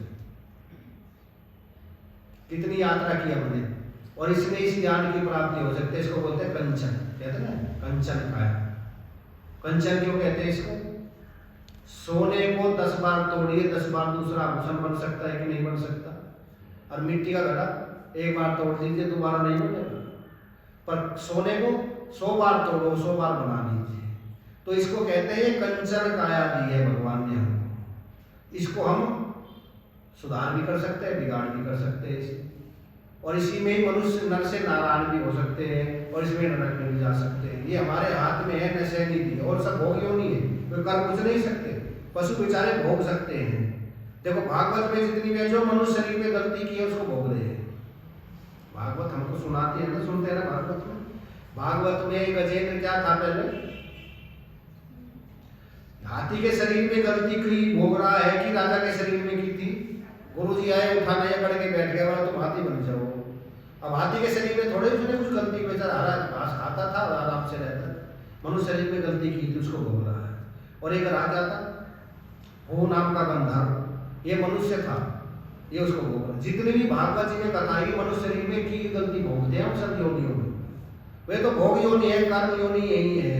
कितनी यात्रा की हमने, और इसमें इस ज्ञान की प्राप्ति हो सकती है। इसको बोलते हैं कंचन। कहते हैं ना कंचन काया। कंचन क्यों कहते हैं इसको? सोने को 10 बार तोड़िए, 10 बार दूसरा आभूषण बन सकता है कि नहीं बन सकता? और मिट्टी का घड़ा एक बार तोड़ लीजिए, दोबारा नहीं बनेगा। पर सोने को 100 बार तोड़ो, 100 बार बना लीजिए। तो इसको कहते हैं कंचन काया दी है भगवान ने हमको। इसको हम सुधार भी कर सकते हैं, बिगाड़ भी कर सकते हैं इसे। और इसी में ही मनुष्य नर से नारायण भी हो सकते हैं और इसमें नरक में भी जा सकते हैं। ये हमारे हाथ में है, न नीति, और सब भोग योनि है, कोई कर कुछ नहीं सकते। पशु बेचारे भोग सकते हैं। देखो भागवत में जितनी भी जो मनुष्य शरीर में गलती की है उसको भोग रहे हैं। भागवत हमको सुनाते हैं ना, सुनते हैं ना भागवत में। भागवत में गजेंद्र क्या था, पहले हाथी के शरीर में गलती की भोग रहा है कि राजा के शरीर में की थी। गुरुजी आए, उठाने या करके बैठ गया, बोला तुम हाथी बन जाओ। अब हाथी के शरीर में थोड़े उसने कुछ गलती, बेचारा हरा घास खाता था और आराम से रहता। मनुष्य शरीर में गलती की थी, उसको भोग रहा है। और एक राजा था, वो नाम का गंधर्व, ये मनुष्य था, ये उसको भोग रहा। जितनी भी भागवत जी में कथाएं मनुष्य शरीर में की गलती भोगते हैं हम सब योनियों में। वे तो भोग योनि है, कर्म योनि यही है।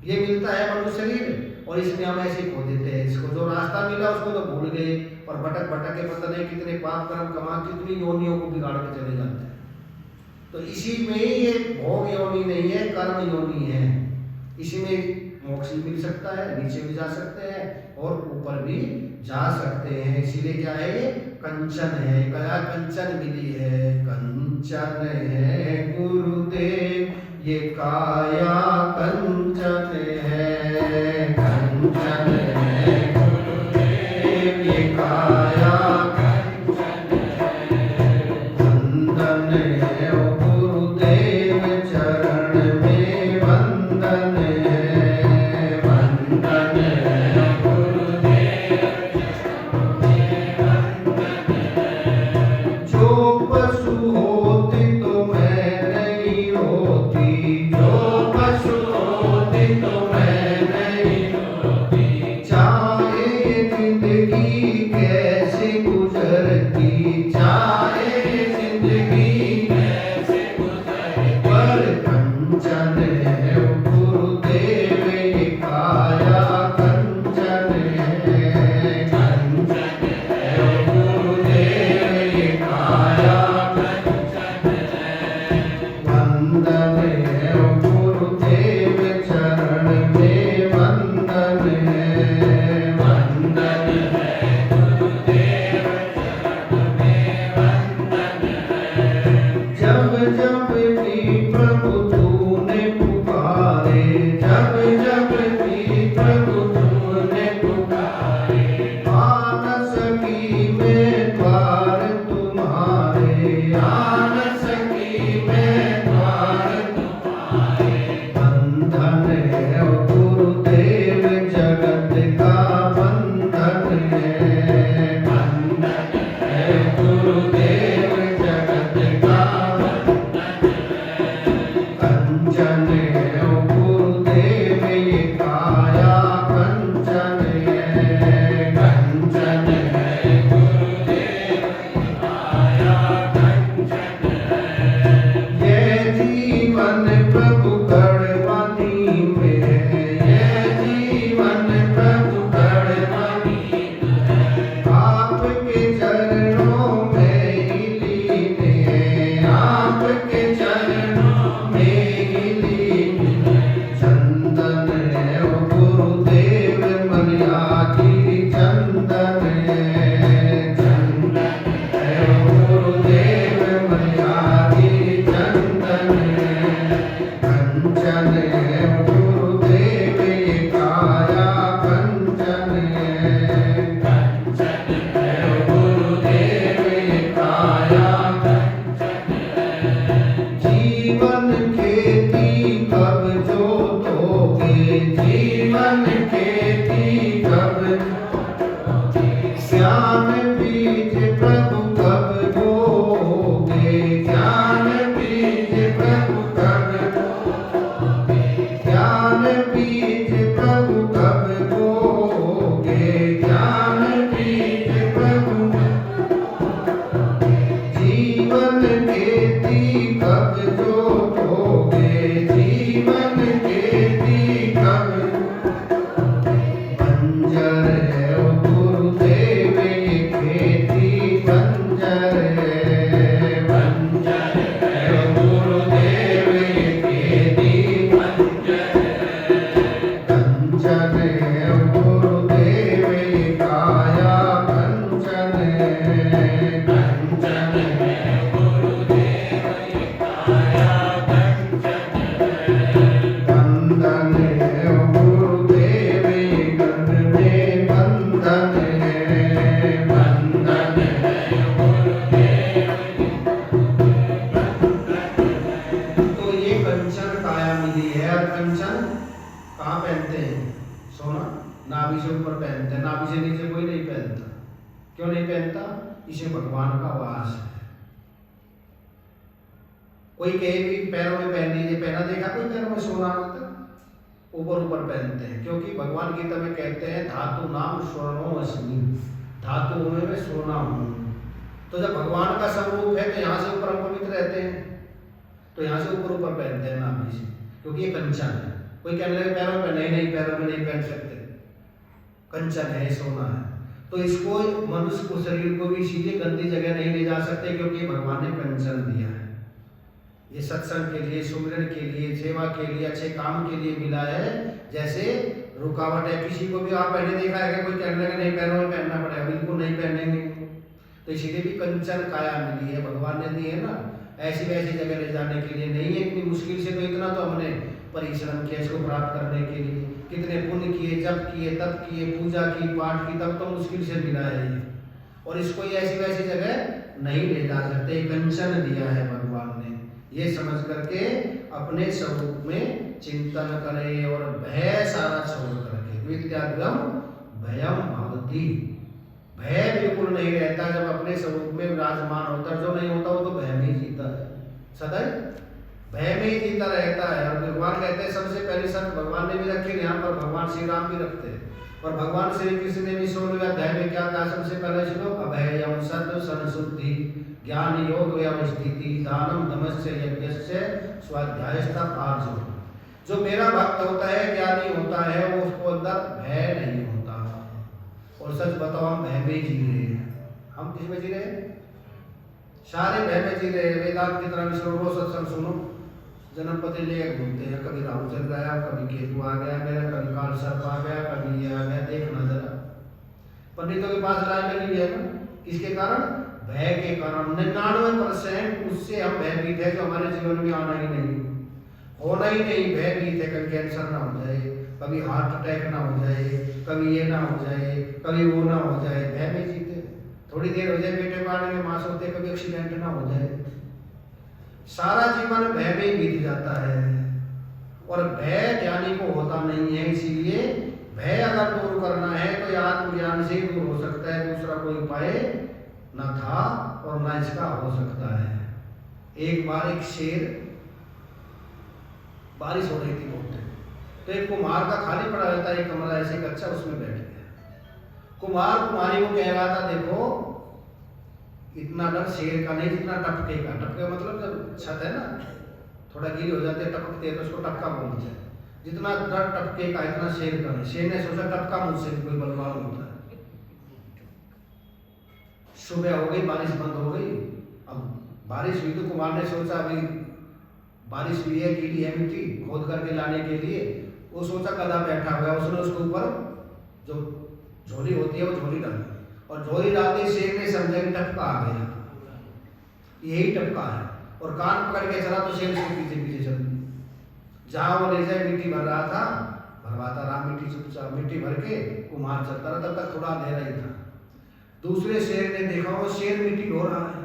ये मिलता है मनुष्य शरीर और इसमें हम ऐसे खो देते हैं इसको। जो रास्ता मिला उसको तो भूल गए और भटक भटक के पता नहीं कितने पाप कर्म कमा कितनी योनियों को बिगाड़ के चले जाते हैं। तो इसी में ये भोग योनि नहीं है, कर्म योनि है। इसी में मोक्ष भी मिल सकता है, नीचे भी जा सकते हैं और ऊपर भी जा सकते हैं। इसीलिए क्या है, ये कंचन है। क्या कंचन मिली है, कंचन है गुरुदेव ये काया कंचन है, कंचन है गुरुदेव ये काया कंचन है। वंदन है ओ गुरुदेव चरण में वंदन है, वंदन है गुरुदेव चरण में वंदन है। जो पशु होती तो मैं नहीं होती, जो पशु होती तो मैं नहीं होती। चाहे जिंदगी कैसे गुजरती, चाहे जिंदगी कैसे गुजरती, पर कंचन है ओ गुरुदेव ये काया कंचन है, कंचन है ओ गुरुदेव ये काया कंचन है। वंदन है ओ गुरुदेव चरण में वंदन है, वंदन है गुरुदेव चरण में वंदन है। जब जब भी प्रभु तूने पुकारे, जब जब भी प्रभु तूने पुकारे, आन सकी मैं द्वार तुम्हारे, आन सकी मैं द्वार तुम्हारे। बंधन है ओ गुरुदेव जगत का बंधन है, बंधन है गुरुदेव जगत का बंधन है। कंचन है ओ गुरुदेव ये काया कंचन है, कंचन है गुरुदेव ये काया कंचन है। ये जीवन प्रभु कड़वानी में है, ये जीवन प्रभु कड़वानी में है। आपके चरणों में ही लीन है, आपके चरणों में ही लीन है। चंदन है ओ गुरुदेव मर्यादी चंदन है, चंदन है ओ गुरुदेव मर्यादी चंदन है। कंचन है ओ गुरुदेव ये काया कंचन है, कंचन है ओ गुरुदेव ये काया कंचन है। जीवन खेती कब जोतोगे, जीवन खेती कब जोतोगे। ज्ञान बीज प्रभु कब बोओगे, ज्ञान बीज प्रभु कब बोओगे। ज्ञान बीज प्रभु कब बोओगे, ज्ञान बीज प्रभु जीवन खेती कब जोतोगे, जीवन खेती कब। बंजर है ओ गुरुदेव ये खेती बंजर है, बंजर है ओ गुरुदेव ये खेती बंजर है। कंचन है ओ गुरुदेव ये काया कंचन है। क्यों नहीं पहनता? इसे भगवान का वास है। कोई कहे भी पैरों में पहन लीजिए, पहना देखा कोई पैरों में सोना होता? ऊपर ऊपर पहनते हैं, क्योंकि भगवान गीता में कहते हैं धातु नाम स्वर्णो अस्मि, धातु में मैं सोना हूं। तो जब भगवान का स्वरूप है तो यहाँ से ऊपर हम पवित्र रहते हैं, तो यहाँ से ऊपर ऊपर पहनते हैं नाभि से, क्योंकि ये कंचन है। कोई कहने लगे पैरों में, नहीं पैरों में नहीं पहन सकते, कंचन है, सोना है। तो इसको मनुष्य को, शरीर को भी इसीलिए गंदी जगह नहीं ले जा सकते, क्योंकि भगवान ने कंचन दिया है। ये सत्संग के लिए, सुमिरन के लिए, सेवा के लिए, अच्छे काम के लिए मिला है। जैसे रुकावट है, किसी को भी आप पहले देखा है कि कोई कहने लगे नहीं पैरों में पहनना पड़ेगा, बिल्कुल नहीं पहनेंगे, तो इसीलिए भी कंचन काया मिली है, भगवान ने दी है ना। ऐसी वैसी जगह ले जाने के लिए नहीं है, इतनी मुश्किल से, तो इतना तो हमने परिश्रम किया इसको प्राप्त करने के लिए, कितने पुण्य किए, जप किए, तप किए, पूजा की, पाठ की, तब तो मुश्किल से मिला है ये। और इसको ये ऐसी वैसी जगह नहीं ले जा सकते, कंचन दिया है भगवान ने। ये समझ करके अपने स्वरूप में चिंतन करें और भय सारा छोड़ करके, विद्याद्वयम भयम भवति, भय बिल्कुल नहीं रहता जब अपने स्वरूप में विराजमान होता। जो नहीं होता वो तो भय में ही जीता है, सदैव भय में ही जीता रहता है। और भगवान कहते हैं सबसे पहले शर्त भगवान ने भी रखी, यहाँ पर भगवान श्री राम भी रखते हैं। और भगवान श्री कृष्ण ने भी 16वें अध्याय में क्या कहा? सबसे पहले श्लोक, अभयम सत्व संशुद्धि ज्ञान योग व्यवस्थिति दानम दमस्य यज्ञस्य स्वाध्यायस्था पार्जुन। जो मेरा भक्त होता है, ज्ञानी होता है, वो उसको अंदर भय नहीं होता। और सच बताओ, हम भय में जी रहे हैं। हम किस में जी रहे हैं? सारे भय में जी रहे हैं। वेदांत की तरह सुनो, सत्संग सुनो, जन्मपति ले घूमते हैं, कभी राहु चल गया, कभी केतु आ गया मेरा, कभी काल सर्प आ गया, कभी ये आ गया, देखना जरा। पंडितों के पास राय लगी है ना, किसके कारण? भय के कारण। 99% उससे हम भयभीत है, जो हमारे जीवन में आना ही नहीं, होना ही नहीं। भयभीत है, कभी कैंसर ना हो जाए, कभी हार्ट अटैक ना हो जाए, कभी ये ना हो जाए, कभी वो ना हो जाए, भय में जीते। थोड़ी देर हो जाए बेटे पाने में मां सोते, कभी एक्सीडेंट ना हो जाए, सारा जीवन भय में बीत जाता है। और भय ज्ञानी को होता नहीं है। इसीलिए भय अगर दूर करना है तो या आत्मज्ञान से दूर हो सकता है, दूसरा कोई उपाय न था और न इसका हो सकता है। एक बार एक शेर, बारिश हो रही थी बहुत, तो एक कुम्हार का खाली पड़ा रहता है एक कमरा ऐसे कच्चा, उसमें बैठ गया। कुम्हार कुम्हारी को कह रहा था, देखो इतना डर शेर का नहीं जितना टपके का। टपके मतलब जब छत है ना थोड़ा गीली हो जाती है, टपकते हैं तो उसको टपका बोलते हैं। जितना डर टपके का इतना शेर का नहीं। शेर ने सोचा टपका मुझसे कोई बलवान होता है। सुबह हो गई, बारिश बंद हो गई। अब बारिश हुई तो कुमार ने सोचा अभी बारिश हुई है, गीली है मिट्टी, खोद करके लाने के लिए वो सोचा गधा बैठा हुआ है, उसने उसके ऊपर जो झोली होती है वो झोली डाली, और झोली डालते शेर ने समझा कि टपका आ गया, यही टपका है, और कान पकड़ के चला तो शेर उसके पीछे पीछे चल। जहां वो ले जाए मिट्टी भर रहा था, भरवाता रहा मिट्टी, चुपचाप मिट्टी भर के कुम्हार चलता रहा। तब तक थोड़ा अंधेरा ही था। दूसरे शेर ने देखा वो शेर मिट्टी ढो रहा है।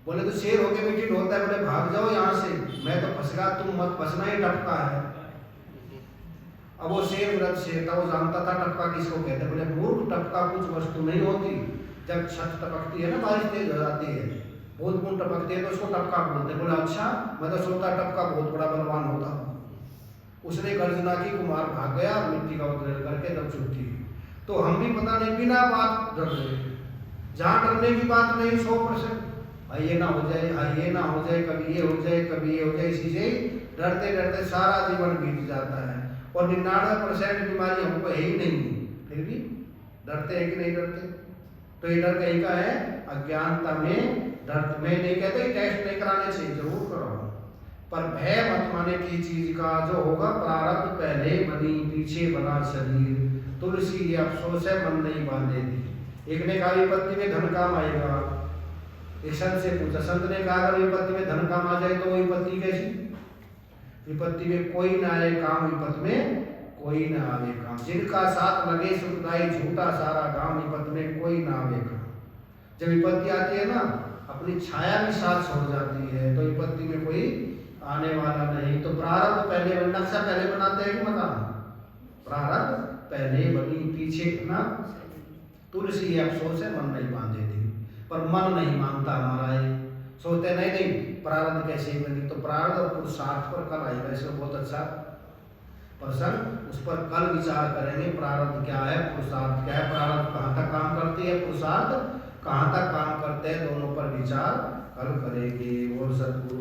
बोले तो शेर होके मिट्टी ढोता है, बोले भाग जाओ यहाँ से, मैं तो फंस गया, तुम मत फंसना, ही टपका है। अब वो शेर व्रत शेर था, वो जानता था टपका किसको कहते हैं। बोले मूर्ख, टपका कुछ वस्तु नहीं होती। जब छत टपकती है ना, बारिश तेज हो जाती है, बहुत बूंद टपकती है तो उसको टपका बोलते हैं। बोला अच्छा, मैं तो सोचता टपका बहुत बड़ा बलवान होता। उसने गर्जना की, कुमार भाग गया, मिट्टी का उद्रेल करके तब छुट्टी। तो हम भी पता नहीं बिना बात डर रहे, जहाँ डरने की बात नहीं 100%, ये ना हो जाए, ये ना हो जाए, कभी ये हो जाए, कभी ये हो जाए, इसी से डरते डरते सारा जीवन बीत जाता है। और 99% बीमारी हमको है ही नहीं, फिर भी डरते हैं कि नहीं डरते? तो ये डर कहीं का है? अज्ञानता में डर। मैं नहीं कहता कि टेस्ट नहीं कराने चाहिए, जरूर कराओ, पर भय मत माने की चीज का। जो होगा प्रारब्ध पहले बनी, पीछे बना शरीर, तुलसी ये अफसोस है मन नहीं बांधे थी। एक ने कहा विपत्ति में धन काम आएगा, एक संत से पूछा, संत ने कहा अगर विपत्ति में धन काम आ जाए तो विपत्ति कैसी? विपत्ति में कोई ना आए काम, विपत्ति में कोई ना आवे काम। जिनका साथ लगे सुखदाई, झूठा सारा काम, विपत्ति में कोई ना आवे काम। जब विपत्ति आती है ना, अपनी छाया भी साथ छोड़ जाती है, तो विपत्ति में कोई आने वाला नहीं। तो प्रारब्ध पहले, नक्शा पहले बनाते हैं कि मकान? प्रारब्ध पहले बनी, पीछे ना तुलसी अफसोस है मन नहीं बांधे थी, पर मन नहीं मानता हमारा ये, सोचते नहीं नहीं प्रारब्ध कैसे बनी। तो प्रारब्ध और पुरुषार्थ पर कल आएगा, इसमें बहुत अच्छा प्रश्न, उस पर कल विचार करेंगे। प्रारब्ध क्या है, पुरुषार्थ क्या है, प्रारब्ध कहाँ तक काम करती है, पुरुषार्थ कहाँ तक काम करते हैं, दोनों पर विचार कल करेंगे। और सतगुरु